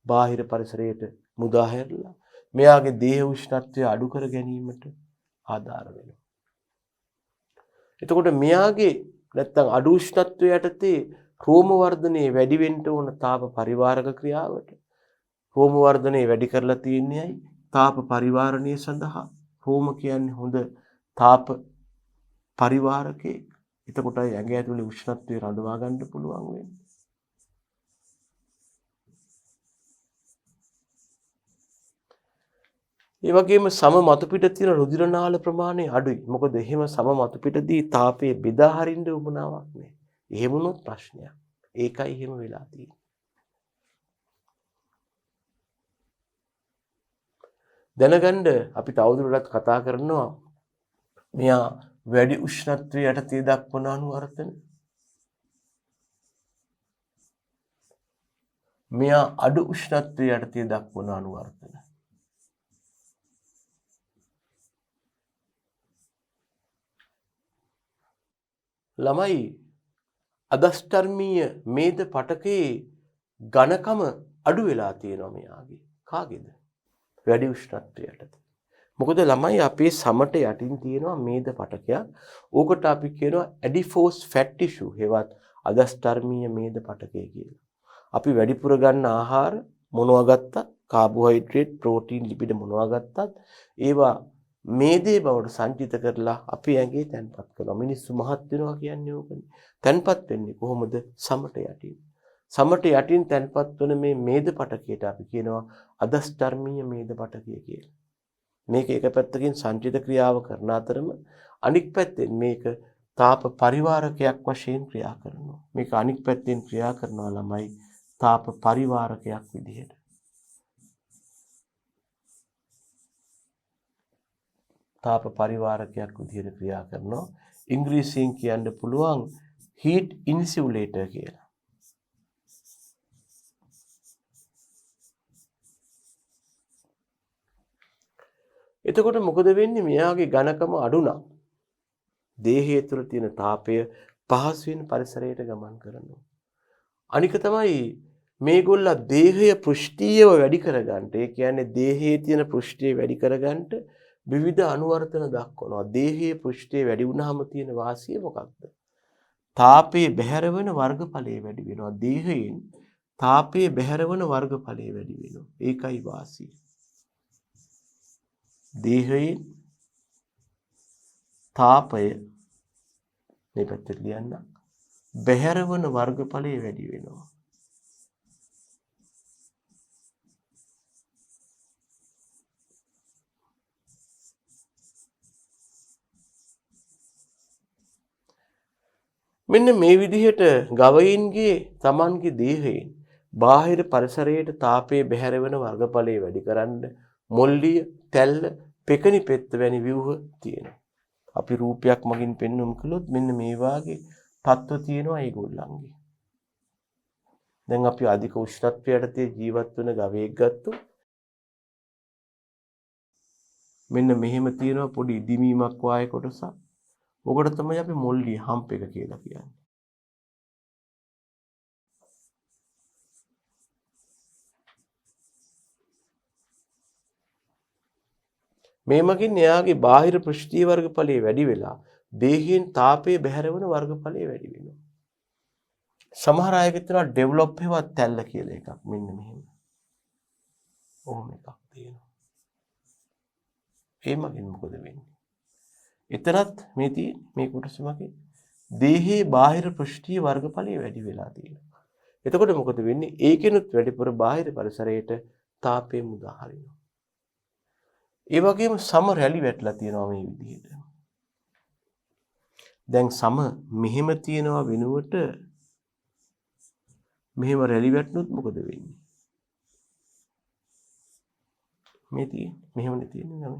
බාහිර පරිසරයට මුදා හැරලා මෙයාගේ දේහ උෂ්ණත්වය අඩු කර ගැනීමට ආධාර වෙනවා. එතකොට මෙයාගේ නැත්තම් අඩු උෂ්ණත්වය යටතේ රෝම වර්ධනයේ වැඩි වෙන්න ඕන තාප පරිවාරක ක්‍රියාවට රෝම වර්ධනයේ වැඩි කරලා තියෙන්නේ ඇයි? තාප පරිවාරණය සඳහා. රෝම කියන්නේ හොඳ තාප පරිවාරකේ. එතකොටයි ඇඟ ඇතුලේ උෂ්ණත්වය රඳවා ගන්න පුළුවන් වෙන්නේ. ඒ වගේම සම මතු පිට තියෙන රුධිර නාල ප්‍රමාණය අඩුයි. මොකද එහෙම සම මතු පිටදී තාපයේ බෙදා හරින්න උවමනාවක් නැහැ. එහෙම වුණොත් ප්‍රශ්නයක්. ඒකයි එහෙම වෙලා තියෙන්නේ. දැනගන්න අපි තවදුරටත් කතා කරනවා මෙයා වැඩි උෂ්ණත්වය යටතේ දක්වන අනුවර්තන. මෙයා අඩු උෂ්ණත්වය යටතේ දක්වන අනුවර්තන. ළමයි අදස්ටර්මීය මේද පටකයේ ඝනකම අඩු වෙලා තියෙනවා මෙයාගේ. කාගේද? වැඩි උෂ්ණත්වය යටතේ. මොකද ළමයි අපේ සමට යටින් තියෙනවා මේද පටකයක්. ඕකට අපි කියනවා ඇඩිෆෝස් ෆැට් ටිෂු හෙවත් අදස්ටර්මීය මේද පටකය කියලා. අපි වැඩිපුර ගන්න ආහාර මොනවා ගත්තත් කාබෝහයිඩ්‍රේට්, ප්‍රෝටීන්, ලිපිඩ මොනවා ගත්තත් ඒවා මේදේ බවට සංචිත කරලා අපි ඇඟේ තැන්පත් කරනවා. මිනිස්සු මහත් වෙනවා කියන්නේ ඕකනේ. තැන්පත් වෙන්නේ කොහොමද? සමට යටින්. සමට යටින් තැන්පත් වන මේ මේද පටකයට අපි කියනවා අදස්ටර්මීය මේද පටකය කියලා. මේක එක පැත්තකින් සංචිත ක්‍රියාව කරන අතරම අනික් පැත්තෙන් මේක තාප පරිවාරකයක් වශයෙන් ක්‍රියා කරනවා. මේක අනික් පැත්තෙන් ක්‍රියා කරනවා ළමයි තාප පරිවාරකයක් විදිහට. තාප පරිවාරකයක් විදිහට ක්‍රියා කරනවා. ඉංග්‍රීසියෙන් කියන්න පුළුවන් heat insulator කියලා. එතකොට මොකද වෙන්නේ? මෙයාගේ ඝනකම අඩු නම් දේහය තුළ තියෙන තාපය පහසුවෙන් පරිසරයට ගමන් කරනවා. අනික තමයි මේගොල්ල දේහය පෘෂ්ඨීයව වැඩි කරගන්න. ඒ කියන්නේ දේහයේ තියෙන පෘෂ්ඨිය වැඩි කරගන්න විවිධ අනුවර්තන දක්වනවා. දේහයේ පෘෂ්ඨිය වැඩි වුණාම තියෙන වාසිය මොකක්ද? තාපයේ බැහැරවන වර්ගඵලය වැඩි වෙනවා. දේහයෙන් තාපයේ බැහැරවන වර්ගඵලය වැඩි වෙනවා. ඒකයි වාසිය. දේහයෙන් තාපය මේ පැත්තට ලියන්න බැහැරවන වර්ගඵලය වැඩි වෙනවා. මෙන්න මේ විදිහට ගවයින්ගේ තමන්ගේ දේහයෙන් බාහිර පරිසරයට තාපයේ බැහැරවන වර්ගඵලය වැඩි කරන්න මොල්ලිය, තැල්ල, පෙකණි පෙත්ත වැනි ව්‍යුහ තියෙනවා. අපි රූපයක් මගින් පෙන්වමු කළොත් මෙන්න මේ වාගේ තත්ත්ව තියෙනවා ඒගොල්ලන්ගේ. දැන් අපි අධික උෂ්ණත්වයට ජීවත් වෙන ගවයෙක් ගත්තොත් මෙන්න මෙහෙම තියෙනවා පොඩි ඉදිමීමක් වායේ කොටසක්. ඔකට තමයි අපි මොල්ලි හම්ප් එක කියලා කියන්නේ. මේ මගින් එයාගේ බාහිර පෘෂ්ඨීය වර්ගඵලයේ වැඩි වෙලා දේහයෙන් තාපයේ බැහැරවන වර්ගඵලයේ වැඩි වෙනවා. සමහර අයගේ තියෙනවා ඩෙවලොප් හේවත් තැල්ල කියලා එකක්. මෙන්න මෙහෙම. ඕම එකක් තියෙනවා. ඒ මගින් මොකද වෙන්නේ? එතරම් මේ කොටස මගින් දේහයේ බාහිර පෘෂ්ඨීය වර්ගඵලයේ වැඩි වෙලා තියෙනවා. එතකොට මොකද වෙන්නේ? ඒකෙනුත් වැඩිපුර බාහිර පරිසරයට තාපය මුදා හරිනවා. ඒ වගේම සම රැලි වැටලා තියෙනවා මේ විදිහට. දැන් සම මෙහෙම තියෙනවා වෙනුවට මෙහෙම රැලි වැටුනොත් මොකද වෙන්නේ? මේ තියෙන්නේ මෙහෙමනේ තියෙන්නේ නම.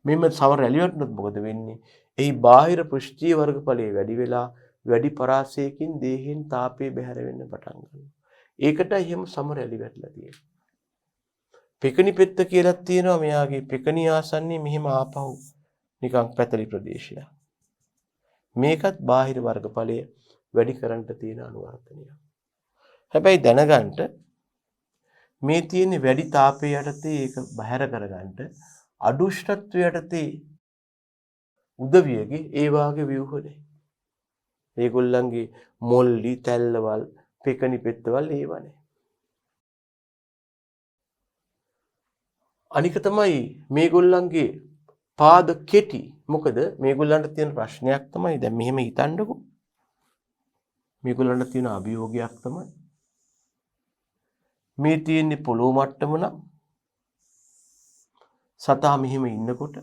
මෙන්න සම රැලි වැටුනොත් මොකද වෙන්නේ? එහි බාහිර පෘෂ්ඨීය වර්ගඵලයේ වැඩි වෙලා වැඩි පරාසයකින් දේහෙන් තාපය බැහැර වෙන්න පටන් ගන්නවා. ඒකටයි එහෙම සම රැලි වැටලා තියෙන්නේ. පෙකණි පෙත්ත කියලා තියෙනවා මෙයාගේ පෙකණි ආසන්නයේ මෙහෙම ආපහු නිකන් පැතලි ප්‍රදේශයක්. මේකත් බාහිර වර්ගඵලය වැඩි කරන්ට තියෙන අනුවර්තනයක්. හැබැයි දැනගන්න මේ තියෙන වැඩි තාපය යටතේ ඒක බැහැර කරගන්න අඩු උෂ්ණත්වය යටතේ උදවියගේ ඒ වාගේ ව්‍යුහනේ. මේගොල්ලන්ගේ මොල්ලි තැල්ලවල් පෙකණි පෙත්තවල් ඒවනේ. අනික තමයි මේගොල්ලන්ගේ පාද කෙටි. මොකද මේගොල්ලන්ට තියෙන ප්‍රශ්නයක් තමයි දැන් මෙහෙම හිතන්නකෝ. මේගොල්ලන්ට තියෙන අභියෝගයක් තමයි මේ තියෙන්නේ පොළොව මට්ටම නම් සතා මෙහෙම ඉන්නකොට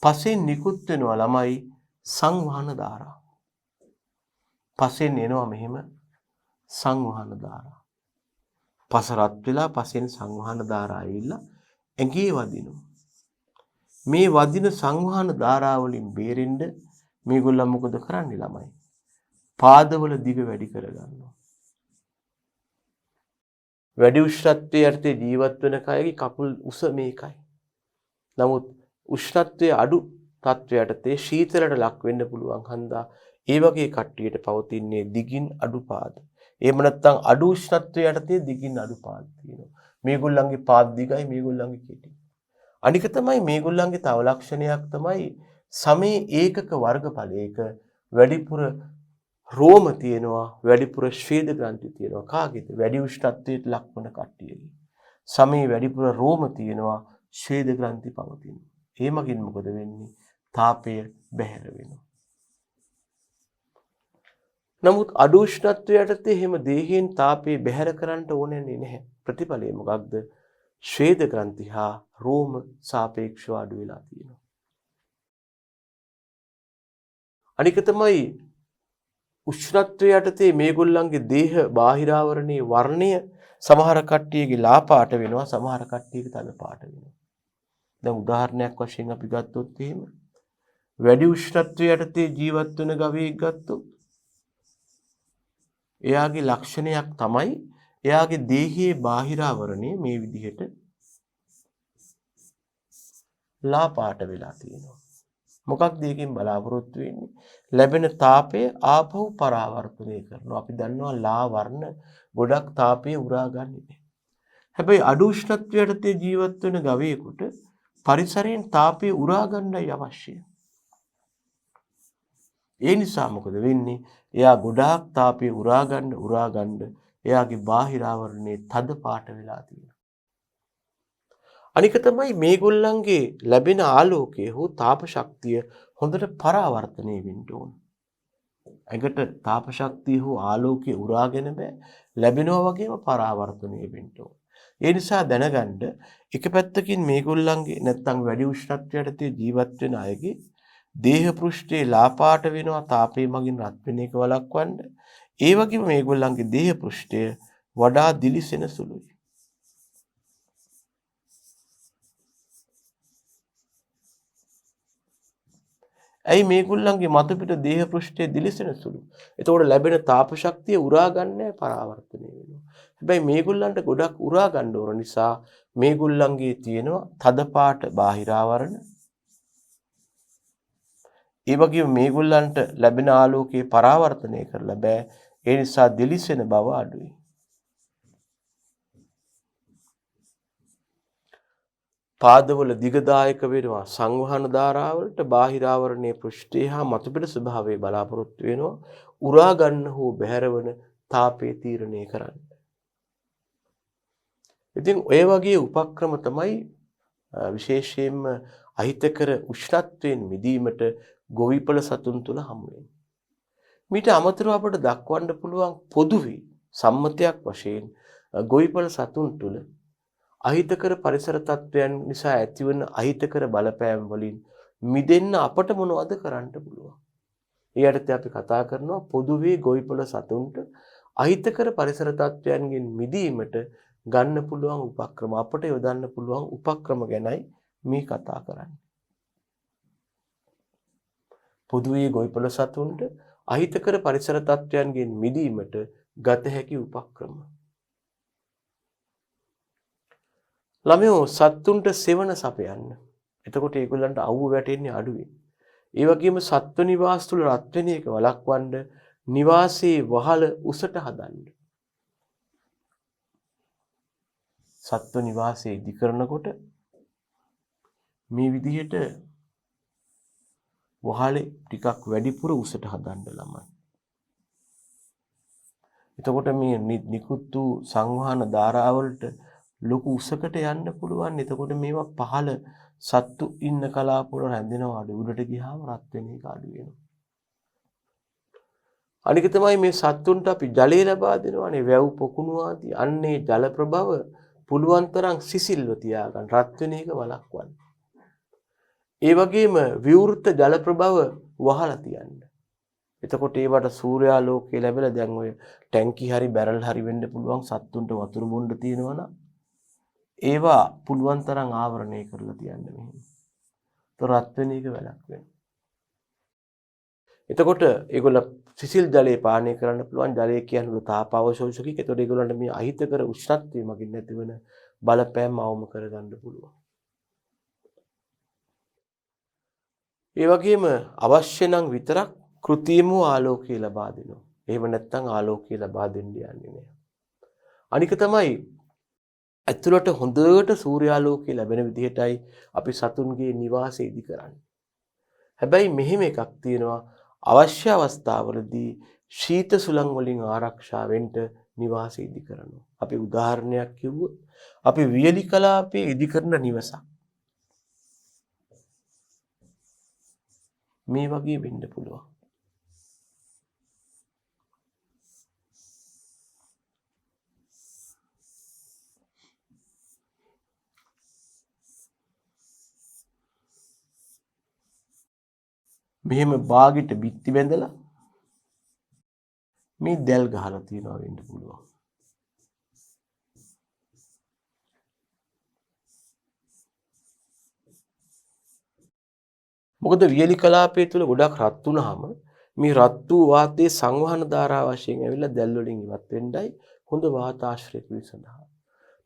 පසෙන් නිකුත් වෙනවා ළමයි සංවහන ධාරා. පසෙන් එනවා මෙහෙම සංවහන ධාරා. පස රත් වෙලා පසෙන් සංවහන ධාරා ඇවිල්ලා ඇඟේ වදිනවා. මේ වදින සංවහන ධාරා වලින් බේරෙන්න මේගොල්ලෝ මොකද කරන්නේ ළමයි? පාදවල දිග වැඩි කරගන්නවා. වැඩි උෂ්ණත්වයේ යටතේ ජීවත් වෙන කයගේ කකුල් උස මේකයි. නමුත් උෂ්ණත්වයේ අඩු තත්වයකටතේ ශීතලට ලක් වෙන්න පුළුවන් හන්දා ඒ වගේ කට්ටියට පවතින්නේ දිගින් අඩු පාද. එහෙම නැත්නම් අඩු උෂ්ණත්වයේ යටතේ දිගින් අඩු පාද තියෙනවා. මේගොල්ලන්ගේ පාද දිගයි මේගොල්ලන්ගේ කෙටි. අනික තමයි මේගොල්ලන්ගේ තව ලක්ෂණයක් තමයි සමේ ඒකක වර්ගඵලයක වැඩිපුර රෝම තියෙනවා වැඩිපුර ශ්වේද ග්‍රන්ථි තියෙනවා. කාගේද? වැඩි උෂ්ණත්වයට ලක් වන කට්ටියගේ. සමේ වැඩිපුර රෝම තියෙනවා ශ්වේද ග්‍රන්ථි පවතිනවා. ඒ මගින් මොකද වෙන්නේ? තාපය බැහැර වෙනවා. නමුත් අඩු උෂ්ණත්වය යටතේ එහෙම දේහයෙන් තාපය බැහැර කරන්න ඕනේ නැහැ. ප්‍රතිඵලය මොකක්ද? ශ්වේද ග්‍රන්ථි හා රෝම සාපේක්ෂව අඩු වෙලා තියෙනවා. අනික තමයි උෂ්ණත්වය යටතේ මේගොල්ලන්ගේ දේහ බාහිරාවරණයේ වර්ණය සමහර කට්ටියගේ ලා පාට වෙනවා සමහර කට්ටියගේ තද පාට වෙනවා. දැන් උදාහරණයක් වශයෙන් අපි ගත්තොත් එහෙම වැඩි උෂ්ණත්වය යටතේ ජීවත් වෙන ගවයෙක් ගත්තොත් එයාගේ ලක්ෂණයක් තමයි එයාගේ දේහයේ බාහිරාවරණය මේ විදිහට ලා පාට වෙලා තියෙනවා. මොකක්ද ඒකෙන් බලාපොරොත්තු වෙන්නේ? ලැබෙන තාපය ආපහු පරාවර්තනය කරනවා. අපි දන්නවා ලා වර්ණ ගොඩක් තාපය උරා ගන්නේ නැහැ. හැබැයි අඩු උෂ්ණත්වය යටතේ ජීවත් වෙන ගවයෙකුට පරිසරයෙන් තාපය උරා ගන්නයි අවශ්‍යයි. ඒ නිසා මොකද වෙන්නේ? එයා ගොඩාක් තාපය උරා ගන්න එයාගේ බාහිරාවරණයේ තද පාට වෙලා තියෙනවා. අනික තමයි මේගොල්ලන්ගේ ලැබෙන ආලෝකය හෝ තාප ශක්තිය හොඳට පරාවර්තනය වෙන්න ඕන. ඇඟට තාප ශක්තිය හෝ ආලෝකය උරාගෙන බෑ. ලැබෙනවා වගේම පරාවර්තනය වෙන්න ඕන. ඒ නිසා දැනගන්න එක පැත්තකින් මේගොල්ලන්ගේ නැත්තම් වැඩි උෂ්ණත්වය යටතේ ජීවත් වෙන අයගේ දේහ පෘෂ්ඨයේ ලා පාට වෙනවා තාපය මගින් රත් වෙන එක වළක්වන්න. ඒ වගේම මේගොල්ලන්ගේ දේහ පෘෂ්ඨය වඩා දිලිසෙන සුළුයි. ඇයි මේගොල්ලන්ගේ මතු පිට දේහ පෘෂ්ඨයේ දිලිසෙන සුළු. එතකොට ලැබෙන තාප ශක්තිය උරා ගන්නෑ පරාවර්තනය වෙනවා. හැබැයි මේගොල්ලන්ට ගොඩක් උරා ගන්න ඕන නිසා මේගොල්ලන්ගේ තියෙනවා තද පාට බාහිර ආවරණ. ඒ වගේම මේගොල්ලන්ට ලැබෙන ආලෝකයේ පරාවර්තනය කරලා බෑ. ඒ නිසා දිලිසෙන බව අඩුයි. පාදවල දිගදායක වෙනවා සංවහන ධාරාවලට බාහිර ආවරණයේ පෘෂ්ඨය හා මතුපිට ස්වභාවය බලාපොරොත්තු වෙනවා උරා ගන්න හෝ බැහැරවන තාපය තීරණය කරන්න. ඉතින් ඔය වගේ උපක්‍රම තමයි විශේෂයෙන්ම අහිතකර උෂ්ණත්වයෙන් මිදීමට ගොවිපළ සතුන් තුළ හමු වෙන්නේ. මීට අමතරව අපට දක්වන්න පුළුවන් පොදුවේ සම්මතයක් වශයෙන් ගොවිපළ සතුන් තුළ අහිතකර පරිසර තත්ත්වයන් නිසා ඇතිවන අහිතකර බලපෑම් වලින් මිදෙන්න අපට මොනවද කරන්න පුළුවන්? ඒ යටතේ අපි කතා කරනවා පොදුවේ ගොවිපළ සතුන්ට අහිතකර පරිසර තත්ත්වයන්ගෙන් මිදීමට ගන්න පුළුවන් උපක්‍රම අපට යොදන්න පුළුවන් උපක්‍රම ගැනයි මේ කතා කරන්නේ. පොදුවේ ගොවිපළ සතුන්ට අහිතකර පරිසර තත්ත්වයන්ගෙන් මිදීමට ගත හැකි උපක්‍රම. ළමයෝ සත්තුන්ට සෙවන සපයන්න. එතකොට ඒගොල්ලන්ට අවුව වැටෙන්නේ අඩුයි. ඒ වගේම සත්ව නිවාස තුල රත් වෙන එක වළක්වන්න නිවාසයේ වහල උසට හදන්න. සත්ව නිවාසයේ ඉදි කරනකොට මේ විදිහට වහලේ ටිකක් වැඩිපුර උසට හදන්න ළමයි. එතකොට මේ නිකුත් වූ සංවහන ධාරාවලට ලොකු උසකට යන්න පුළුවන්. එතකොට මේවා පහළ සත්තු ඉන්න කලාපවල රැඳෙනවා අඩු උඩට ගියාම රත් වෙන එක අඩු වෙනවා. අනික තමයි මේ සත්තුන්ට අපි ජලය ලබා දෙනවානේ වැව් පොකුණු ආදී. අන්නේ ජල ප්‍රභව පුළුවන් තරම් සිසිල්ව තියාගන්න රත් වෙන එක වළක්වන්න. ඒ වගේම විවෘත ජල ප්‍රභව වහලා තියන්න. එතකොට ඒවට සූර්යාලෝකය ලැබෙලා දැන් ඔය ටැංකි හරි බැරල් හරි වෙන්න පුළුවන් සත්තුන්ට වතුර බොන්න තියෙනවා නම් ඒවා පුළුවන් තරම් ආවරණය කරලා තියන්න මෙහෙම. તો රත් වෙන එක වැඩක් වෙනවා. එතකොට ඒගොල්ල සිසිල් ජලය පානය කරන්න පුළුවන්. ජලය කියන්නේ තාපාවශෝෂකයක්. එතකොට ඒගොල්ලන්ට මේ අහිතකර උෂ්ණත්වය මගින් නැතිවන බලපෑම් අවම කරගන්න පුළුවන්. ඒ වගේම අවශ්‍ය නම් විතරක් කෘත්‍රිම ආලෝකය ලබා දෙනවා. එහෙම නැත්නම් ආලෝකය ලබා දෙන්න යන්නේ නැහැ. අනික තමයි ඇතුළට හොඳට සූර්යාලෝකය ලැබෙන විදිහටයි අපි සතුන්ගේ නිවාසය ඉදි කරන්නේ. හැබැයි මෙහෙම එකක් තියෙනවා අවශ්‍ය අවස්ථාවලදී ශීත සුළං වලින් ආරක්ෂා වෙන්න නිවාසය ඉදි කරනවා. අපි උදාහරණයක් කිව්වොත් අපි වියලි කලාපයේ ඉදි කරන නිවසක්. මේ වගේ වෙන්න පුළුවන්. මෙහෙම බාගෙට බිත්ති බැඳලා මේ දැල් ගහලා තියනවා වෙන්න පුළුවන්. මොකද වියලි කලාපය තුල ගොඩක් රත් වුනහම මේ රත් වූ වාතයේ සංවහන ධාරාව වශයෙන් ඇවිල්ලා දැල් වලින් ඉවත් වෙන්නයි හොඳ වාතාශ්‍රය පිළිසඳහා.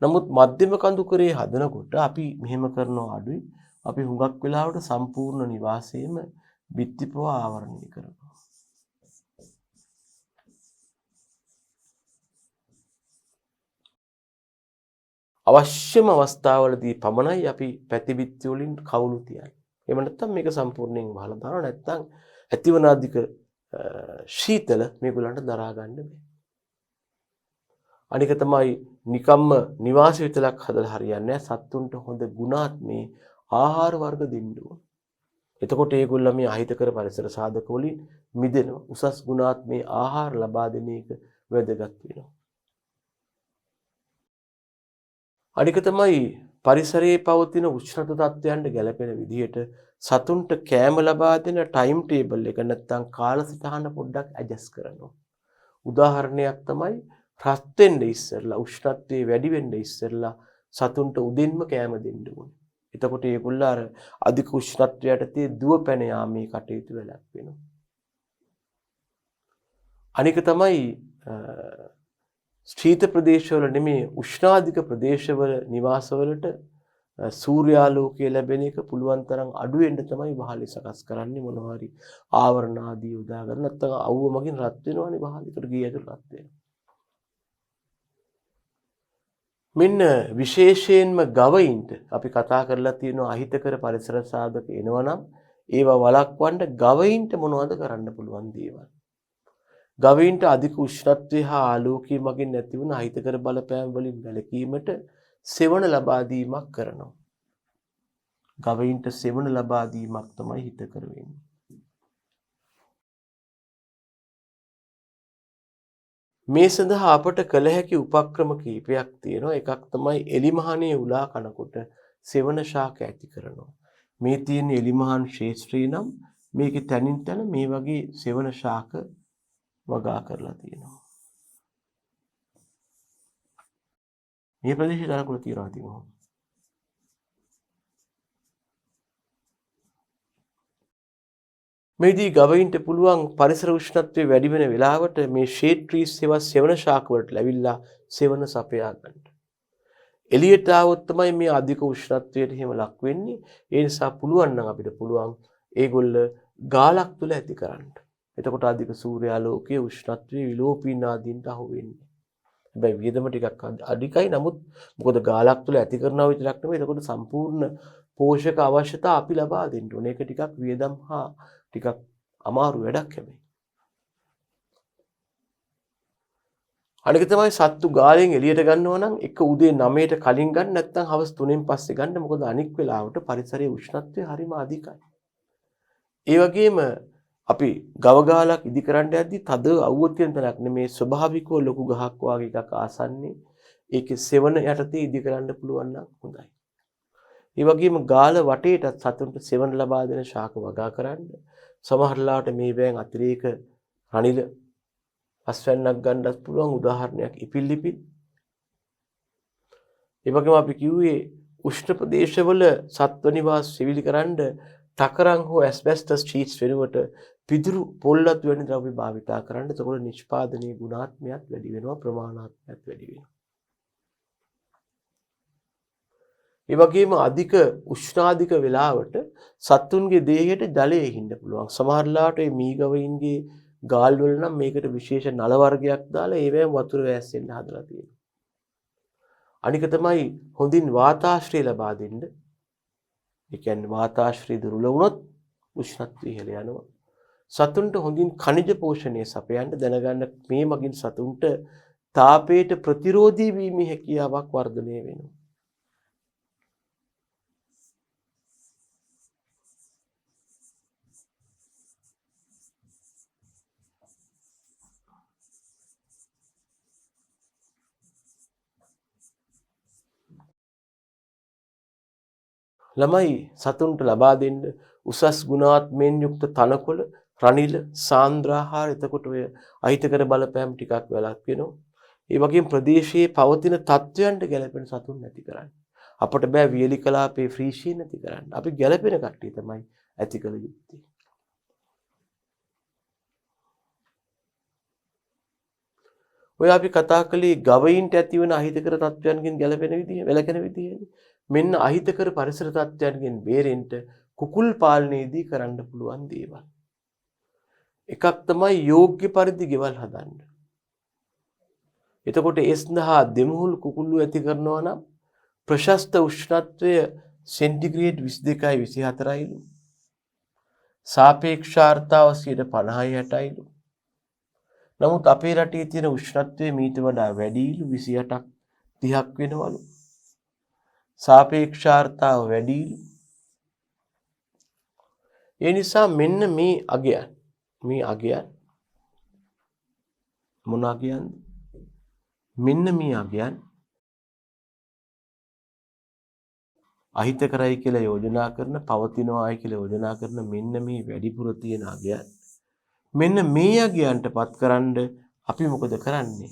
නමුත් මධ්‍යම කඳුකරේ හදනකොට අපි මෙහෙම කරනවා අඩුයි. අපි හුඟක් වෙලාවට සම්පූර්ණ නිවාසයේම බිත්තිපුව ආවරණය කරනවා. අවශ්‍යම අවස්ථාවලදී පමණයි අපි පැතිබිත්ති වලින් කවුළු තියන්නේ. එහෙම නැත්නම් මේක සම්පූර්ණයෙන් වහලා දානවා. නැත්නම් ඇතිවන අධික ශීතල මේගොල්ලන්ට දරා ගන්න බෑ. අනික තමයි නිකම්ම නිවාස විතරක් හදලා හරියන්නේ නැහැ. සත්තුන්ට හොඳ ගුණාත්මේ ආහාර වර්ග දෙන්න ඕන. එතකොට ඒගොල්ලෝ මේ අහිතකර පරිසර සාධක වලින් මිදෙනවා. උසස් ගුණාත්මේ ආහාර ලබා දෙන එක වැදගත් වෙනවා. අනික තමයි පරිසරයේ පවතින උෂ්ණත තත්ත්වයන්ට ගැලපෙන විදිහට සතුන්ට කෑම ලබා දෙන ටයිම් ටේබල් එක නැත්නම් කාලසටහන පොඩ්ඩක් ඇඩ්ජස්ට් කරනවා. උදාහරණයක් තමයි රත් වෙන්න ඉස්සෙල්ලා උෂ්ණත්වයේ වැඩි වෙන්න ඉස්සෙල්ලා සතුන්ට උදෙන්ම කෑම දෙන්න ඕනේ. එතකොට ඒගොල්ලෝ අර අධික උෂ්ණත්වයට තේ දුව පැන යාමේ කටයුතු වෙලක් වෙනවා. අනික තමයි ශීත ප්‍රදේශවල නෙමේ උෂ්ණාධික ප්‍රදේශවල නිවාසවලට සූර්යාලෝකය ලැබෙන එක පුළුවන් තරම් අඩු වෙන්න තමයි වහලේ සකස් කරන්නේ මොනවා හරි ආවරණ ආදී උදා කරලා නැත්නම් අවුව මගින් රත් වෙනවනේ වහලේකට ගිය ඇතුළට රත් වෙනවා. මෙන්න විශේෂයෙන්ම ගවයින්ට අපි කතා කරලා තියෙනවා අහිතකර පරිසර සාධක එනවනම් ඒවා වළක්වන්න ගවයින්ට මොනවද කරන්න පුළුවන් දේවල්. ගවයින්ට අධික උෂ්ණත්වය හා ආලෝකය මගින් නැතිවන අහිතකර බලපෑම් වලින් වැළකීමට සෙවණ ලබා දීමක් කරනවා. ගවයින්ට සෙවණ ලබා දීමක් තමයි හිතකර වෙන්නේ. මේ සඳහා අපට කළ හැකි උපක්‍රම කීපයක් තියෙනවා. එකක් තමයි එලිමහනේ උලා කනකොට සෙවණ ශාක ඇති කරනවා. මේ තියෙන එලිමහන් ශේෂ්ත්‍රී නම් මේකේ තනින් තන මේ වගේ සෙවණ ශාක වගා කරලා තියෙනවා. මේ ප්‍රදේශයේ දරකුල තියනවා තියෙනවා. මේදී ගවයින්ට පුළුවන් පරිසර උෂ්ණත්වය වැඩි වෙන වෙලාවට මේ ෂේඩ් ට්‍රීස් ඒවා සෙවණ ශාක වලට ලැබිලා සෙවණ සපයා ගන්න. එළියට ආවොත් තමයි මේ අධික උෂ්ණත්වයට එහෙම ලක් වෙන්නේ. ඒ නිසා පුළුවන් නම් අපිට පුළුවන් ඒගොල්ල ගාලක් තුල ඇති කරන්න. එතකොට අධික සූර්යාලෝකයේ උෂ්ණත්වයේ විලෝපීන ආදීන්ට අහු වෙන්නේ. හැබැයි වියදම ටිකක් අධිකයි. නමුත් මොකද ගාලක් තුල ඇති කරනවා විතරක් නෙමෙයි. එතකොට සම්පූර්ණ පෝෂක අවශ්‍යතා අපි ලබා දෙන්න ඕනේ. ඒක ටිකක් වියදම් හා ටිකක් අමාරු වැඩක් හැබැයි. අනික තමයි සත්තු ගාලෙන් එළියට ගන්නවා නම් එක උදේ 9ට කලින් ගන්න නැත්නම් හවස් 3න් පස්සේ ගන්න. මොකද අනික් වෙලාවට පරිසරයේ උෂ්ණත්වය හරිම අධිකයි. ඒ වගේම අපි ගව ගාලක් ඉදි කරන්න යද්දි තද අවුව තියෙන තැනක් නෙමේ ස්වභාවිකව ලොකු ගහක් වගේ එකක් ආසන්නේ. ඒකේ සෙවණ යටතේ ඉදි කරන්න පුළුවන් නම් හොඳයි. ඒ වගේම ගාල වටේට සතුන්ට සෙවණ ලබා දෙන ශාක වගා කරන්න. සමහරලාට මේ බෑන් අතිරේක රනිල අස්වැන්නක් ගන්නත් පුළුවන්. උදාහරණයක් ඉපිල්ලිපිල්. ඒ වගේම අපි කිව්වේ උෂ්ණ ප්‍රදේශවල සත්ව නිවාස සෙවිලි කරන්න ටකරන් හෝ ඇස්බෙස්ටස් ෂීට්ස් වෙනුවට පිදුරු පොල්ලත් වැනි ද්‍රව්‍ය භාවිතා කරන්න. එතකොට නිෂ්පාදනයේ ගුණාත්මයත් වැඩි වෙනවා, ප්‍රමාණාත්මයත් වැඩි වෙනවා. ඒ වගේම අධික උෂ්ණාධික වෙලාවට සත්තුන්ගේ දේහයට ජලය හින්න පුළුවන්. සමහරලාට මේ මීගවයින්ගේ ගාල් වල නම් මේකට විශේෂ නල වර්ගයක් දාලා ඒවෙන් වතුර වැස්සෙන්න හදලා තියෙනවා. අනික තමයි හොඳින් වාතාශ්‍රය ලබා දෙන්න. ඒ කියන්නේ වාතාශ්‍රය දුර්වල වුණොත් උෂ්ණත්වය ඉහළ යනවා. සතුන්ට හොඳින් ඛනිජ පෝෂණය සපයන්න දැනගන්න මේ මගින් සතුන්ට තාපයට ප්‍රතිරෝධී වීමේ හැකියාවක් වර්ධනය වෙනවා. ළමයි සතුන්ට ලබා දෙන්න උසස් ගුණාත්මයෙන් යුක්ත තනකොළ, රනිල, සාන්ද්‍රාහාර. එතකොට ඔය අහිතකර බලපෑම් ටිකක් වැළක් වෙනවා. ඒ වගේම ප්‍රදේශයේ පවතින තත්ත්වයන්ට ගැලපෙන සතුන් නැති කරන්න. අපට බෑ වියලි කලාපේ ෆ්‍රීෂී නැති කරන්න. අපි ගැලපෙන කට්ටිය තමයි ඇති කළ යුත්තේ. ඔය අපි කතා කළේ ගවයින්ට ඇතිවන අහිතකර තත්ත්වයන්ගෙන් ගැලපෙන විදිහ, වැළකෙන විදිහනේ. මෙන්න අහිතකර පරිසර තත්ත්වයන්ගෙන් බේරෙන්න කුකුල් පාලනයේදී කරන්න පුළුවන් දේවල්. එකක් තමයි යෝග්‍ය පරිදි ගෙවල් හදන්න. එතකොට ඒ සඳහා දෙමුහුල් කුකුල්ලු ඇති කරනවා නම් ප්‍රශස්ත උෂ්ණත්වය සෙන්ටිග්‍රේඩ් 22යි 24යිලු. සාපේක්ෂ ආර්ද්‍රතාව 50-60යිලු. නමුත් අපේ රටේ තියෙන උෂ්ණත්වය මීට වඩා වැඩිලු 28ක් 30ක් වෙනවලු. සාපේක්ෂ ආර්ද්‍රතාව වැඩිලු. ඒ නිසා මෙන්න මේ අගයන් මොන අගයන්ද? මෙන්න මේ අගයන් අහිතකරයි කියලා යෝජනා කරන, පවතිනවායි කියලා යෝජනා කරන මෙන්න මේ වැඩිපුර තියෙන අගයන්. මෙන්න මේ අගයන්ටපත් කරන්න අපි මොකද කරන්නේ?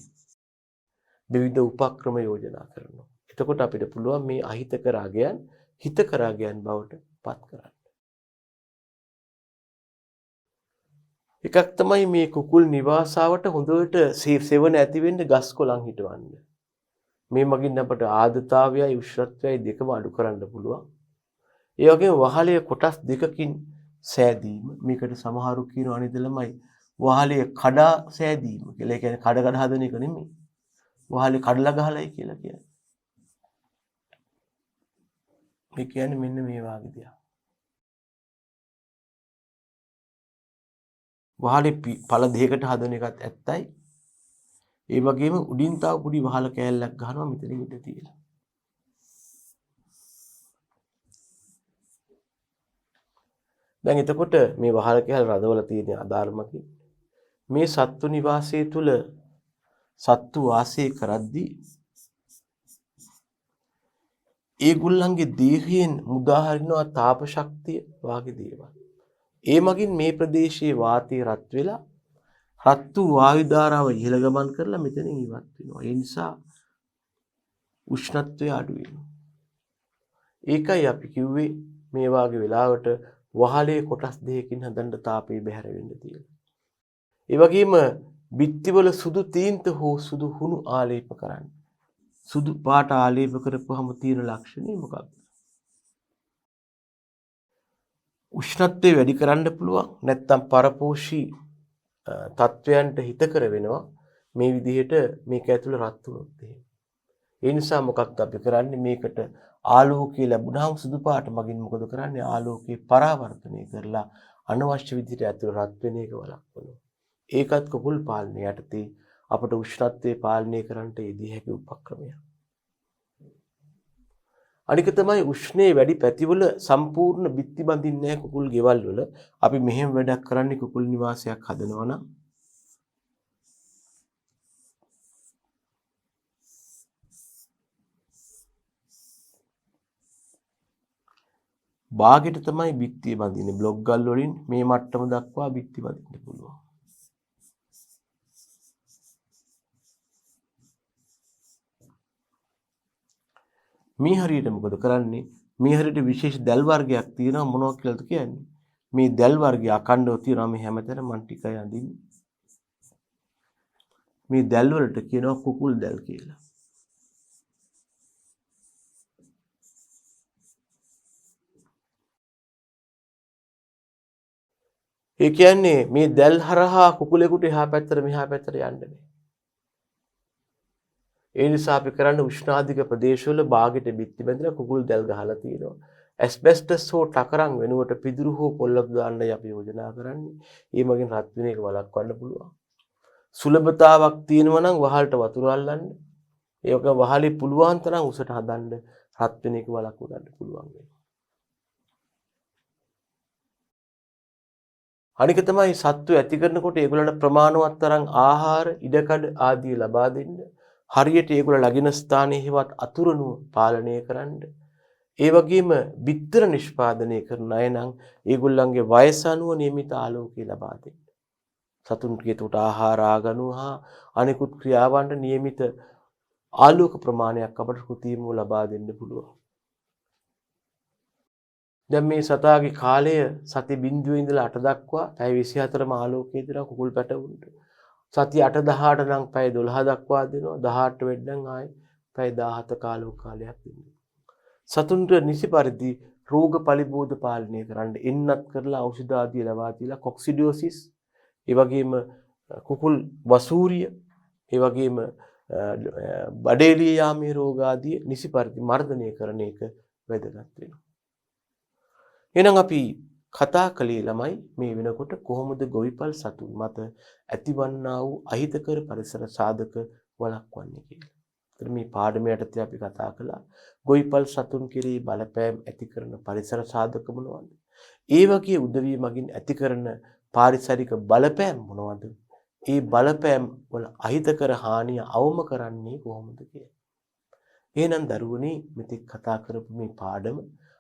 විවිධ උපක්‍රම යෝජනා කරනවා. එතකොට අපිට පුළුවන් මේ අහිතකර අගයන් හිතකරාගයන් බවට පත් කරන්න. එකක් තමයි මේ කුකුල් නිවාසාවට හොඳට සෙවණ ඇති වෙන්න ගස් කොළන් හිටවන්න. මේ මගින් අපට ආර්ද්‍රතාවයයි උෂ්ණත්වයයි දෙකම අඩු කරන්න පුළුවන්. ඒ වගේම වහලේ කොටස් දෙකකින් සෑදීම. මේකට සමහරු කියනවා නේද ළමයි වහලේ කඩා සෑදීම කියලා. ඒ කියන්නේ කඩ කඩ හදන එක නෙමෙයි. වහලේ කඩලා ගහලයි කියලා කියන්නේ. මේ කියන්නේ මෙන්න මේ වාගේ දෙයක්. වහලේ පළ දෙකකට හදන එකත් ඇත්තයි. ඒ වගේම උඩින් තව පොඩි වහල කෑල්ලක් ගහනවා මෙතනින් ඉඳ තියලා. දැන් එතකොට මේ වහල කෑල්ල රදවල තියෙන ආධාරමකින් මේ සත්තු නිවාසයේ තුල සත්තු වාසය කරද්දී ඒගොල්ලන්ගේ දේහයෙන් මුදා හරිනවා තාප ශක්තිය වාගේ දේවල්. ඒ මගින් මේ ප්‍රදේශයේ වාතය රත් වෙලා රත් වූ වායු ධාරාව ඉහළ ගමන් කරලා මෙතනින් ඉවත් වෙනවා. ඒ නිසා උෂ්ණත්වය අඩු වෙනවා. ඒකයි අපි කිව්වේ මේ වාගේ වෙලාවට වහලේ කොටස් දෙකකින් හදන්න තාපය බැහැර වෙන්න තියෙනවා. ඒ වගේම බිත්තිවල සුදු තීන්ත හෝ සුදු හුණු ආලේප කරන්න. සුදු පාට ආලේප කරපුවම තියෙන ලක්ෂණය මොකක්ද? උෂ්ණත්වය වැඩි කරන්න පුළුවන්. නැත්නම් පරපෝෂී තත්වයන්ට හිතකර වෙනවා. මේ විදිහට මේක ඇතුළේ රත් වුණොත් එහෙම. ඒ නිසා මොකක්ද අපි කරන්නේ? මේකට ආලෝකය ලැබුණාම සුදු පාට මගින් මොකද කරන්නේ? ආලෝකේ පරාවර්තනය කරලා අනවශ්‍ය විදිහට ඇතුළේ රත් වෙන එක වළක්වනවා. ඒකත් කුකුල් පාලනය යටතේ අපට උෂ්ණත්වය පාලනය කරන්නට යෙදිය හැකි උපක්‍රමයක්. අනික තමයි උෂ්ණයේ වැඩි පැතිවල සම්පූර්ණ බිත්ති බඳින්නේ නැහැ කුකුල් ගෙවල් වල. අපි මෙහෙම වැඩක් කරන්නේ කුකුල් නිවාසයක් හදනවා නම් බාගෙට තමයි බිත්තිය බඳින්නේ. බ්ලොක් ගල් වලින් මේ මට්ටම දක්වා බිත්ති බඳින්න පුළුවන්. මේ හරියට මොකද කරන්නේ? මේ හරියට විශේෂ දැල් වර්ගයක් තියෙනවා. මොනවා කියලාද කියන්නේ? මේ දැල් වර්ගය අඛණ්ඩව තියෙනවා. මේ හැමතැන මන් ටිකයි අඳින්නේ. මේ දැල් වලට කියනවා කුකුල් දැල් කියලා. ඒ කියන්නේ මේ දැල් හරහා කුකුලෙකුට එහා පැත්තට මෙහා පැත්තට යන්න බෑ. ඒ නිසා අපි කරන්නේ උෂ්ණාධික ප්‍රදේශවල බාගෙට බිත්ති බැඳලා කුකුල් දැල් ගහලා තියෙනවා. ඇස්බෙස්ටස් හෝ ටකරන් වෙනුවට පිදුරු හෝ පොල්ලක් දාන්නයි අපි යෝජනා කරන්නේ. ඒ මගින් රත් වෙන එක වළක්වන්න පුළුවන්. සුලභතාවක් තියෙනවා නම් වහලට වතුර අල්ලන්න. ඒක වහලේ පුළුවන් තරම් උසට හදන්න රත් වෙන එක වළක්ව ගන්න පුළුවන් වෙනවා. අනික තමයි සත්තු ඇති කරනකොට ඒගොල්ලන්ට ප්‍රමාණවත් තරම් ආහාර, ඉඩකඩ ආදී ලබා දෙන්න. හරියට ඒගොල්ලෝ ලගින ස්ථානයේ හෙවත් අතුරුණු පාලනය කරන්න. ඒ වගේම බිත්තර නිෂ්පාදනය කරන අය නම් ඒගොල්ලන්ගේ වයස අනුව නියමිත ආලෝකය ලබා දෙන්න. සතුන්ගේ උට ආහාර ආගනු හා අනිකුත් ක්‍රියාවන්ට නියමිත ආලෝක ප්‍රමාණයක් අපට කෘතිමව ලබා දෙන්න පුළුවන්. දැන් මේ සතාගේ කාලය සති 0 ඉඳලා 8 දක්වා පැය 24ම ආලෝකය දෙනවා කුකුල් පැටවුන්ට. සති 8 18 නම් පැය 12 දක්වා දෙනවා. 18 වෙද්දන් ආයේ පැය 17 කාලෝක කාලයක් දෙනවා. සතුන්ට නිසි පරිදි රෝග පරිබෝධ පාලනය කරන්න එන්නත් කරලා ඖෂධ ආදී ලබා දීලා කොක්සිඩියොසිස්, ඒ වගේම කුකුල් වසූරිය, ඒ වගේම බඩේලිය යාමේ රෝග ආදී නිසි පරිදි මර්ධනය කරන එක වැදගත් වෙනවා. එහෙනම් අපි කතා කළේ ළමයි මේ වෙනකොට කොහොමද ගොවිපල් සතුන් මත ඇතිවන්නා වූ අහිතකර පරිසර සාධක වළක්වන්නේ කියලා. ඒතර මේ පාඩම යටතේ අපි කතා කළා ගොවිපල් සතුන් කෙරෙහි බලපෑම් ඇති කරන පරිසර සාධක මොනවද? ඒ වගේ උදවිය මගින් ඇති කරන පාරිසරික බලපෑම් මොනවද? ඒ බලපෑම් වල අහිතකර හානිය අවම කරන්නේ කොහොමද කියලා. එහෙනම් දරුවනේ මෙතෙක් කතා කරපු මේ පාඩම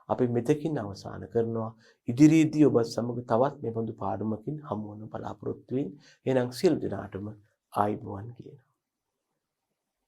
අපි මෙතකින් අවසන් කරනවා. ඉදිරියේදී ඔබ සමග තවත් මේ බඳු පාඩමකින් හමු වන බලාපොරොත්තු වෙමින් එහෙනම් සියලු දෙනාටම ආයුබෝවන් කියනවා.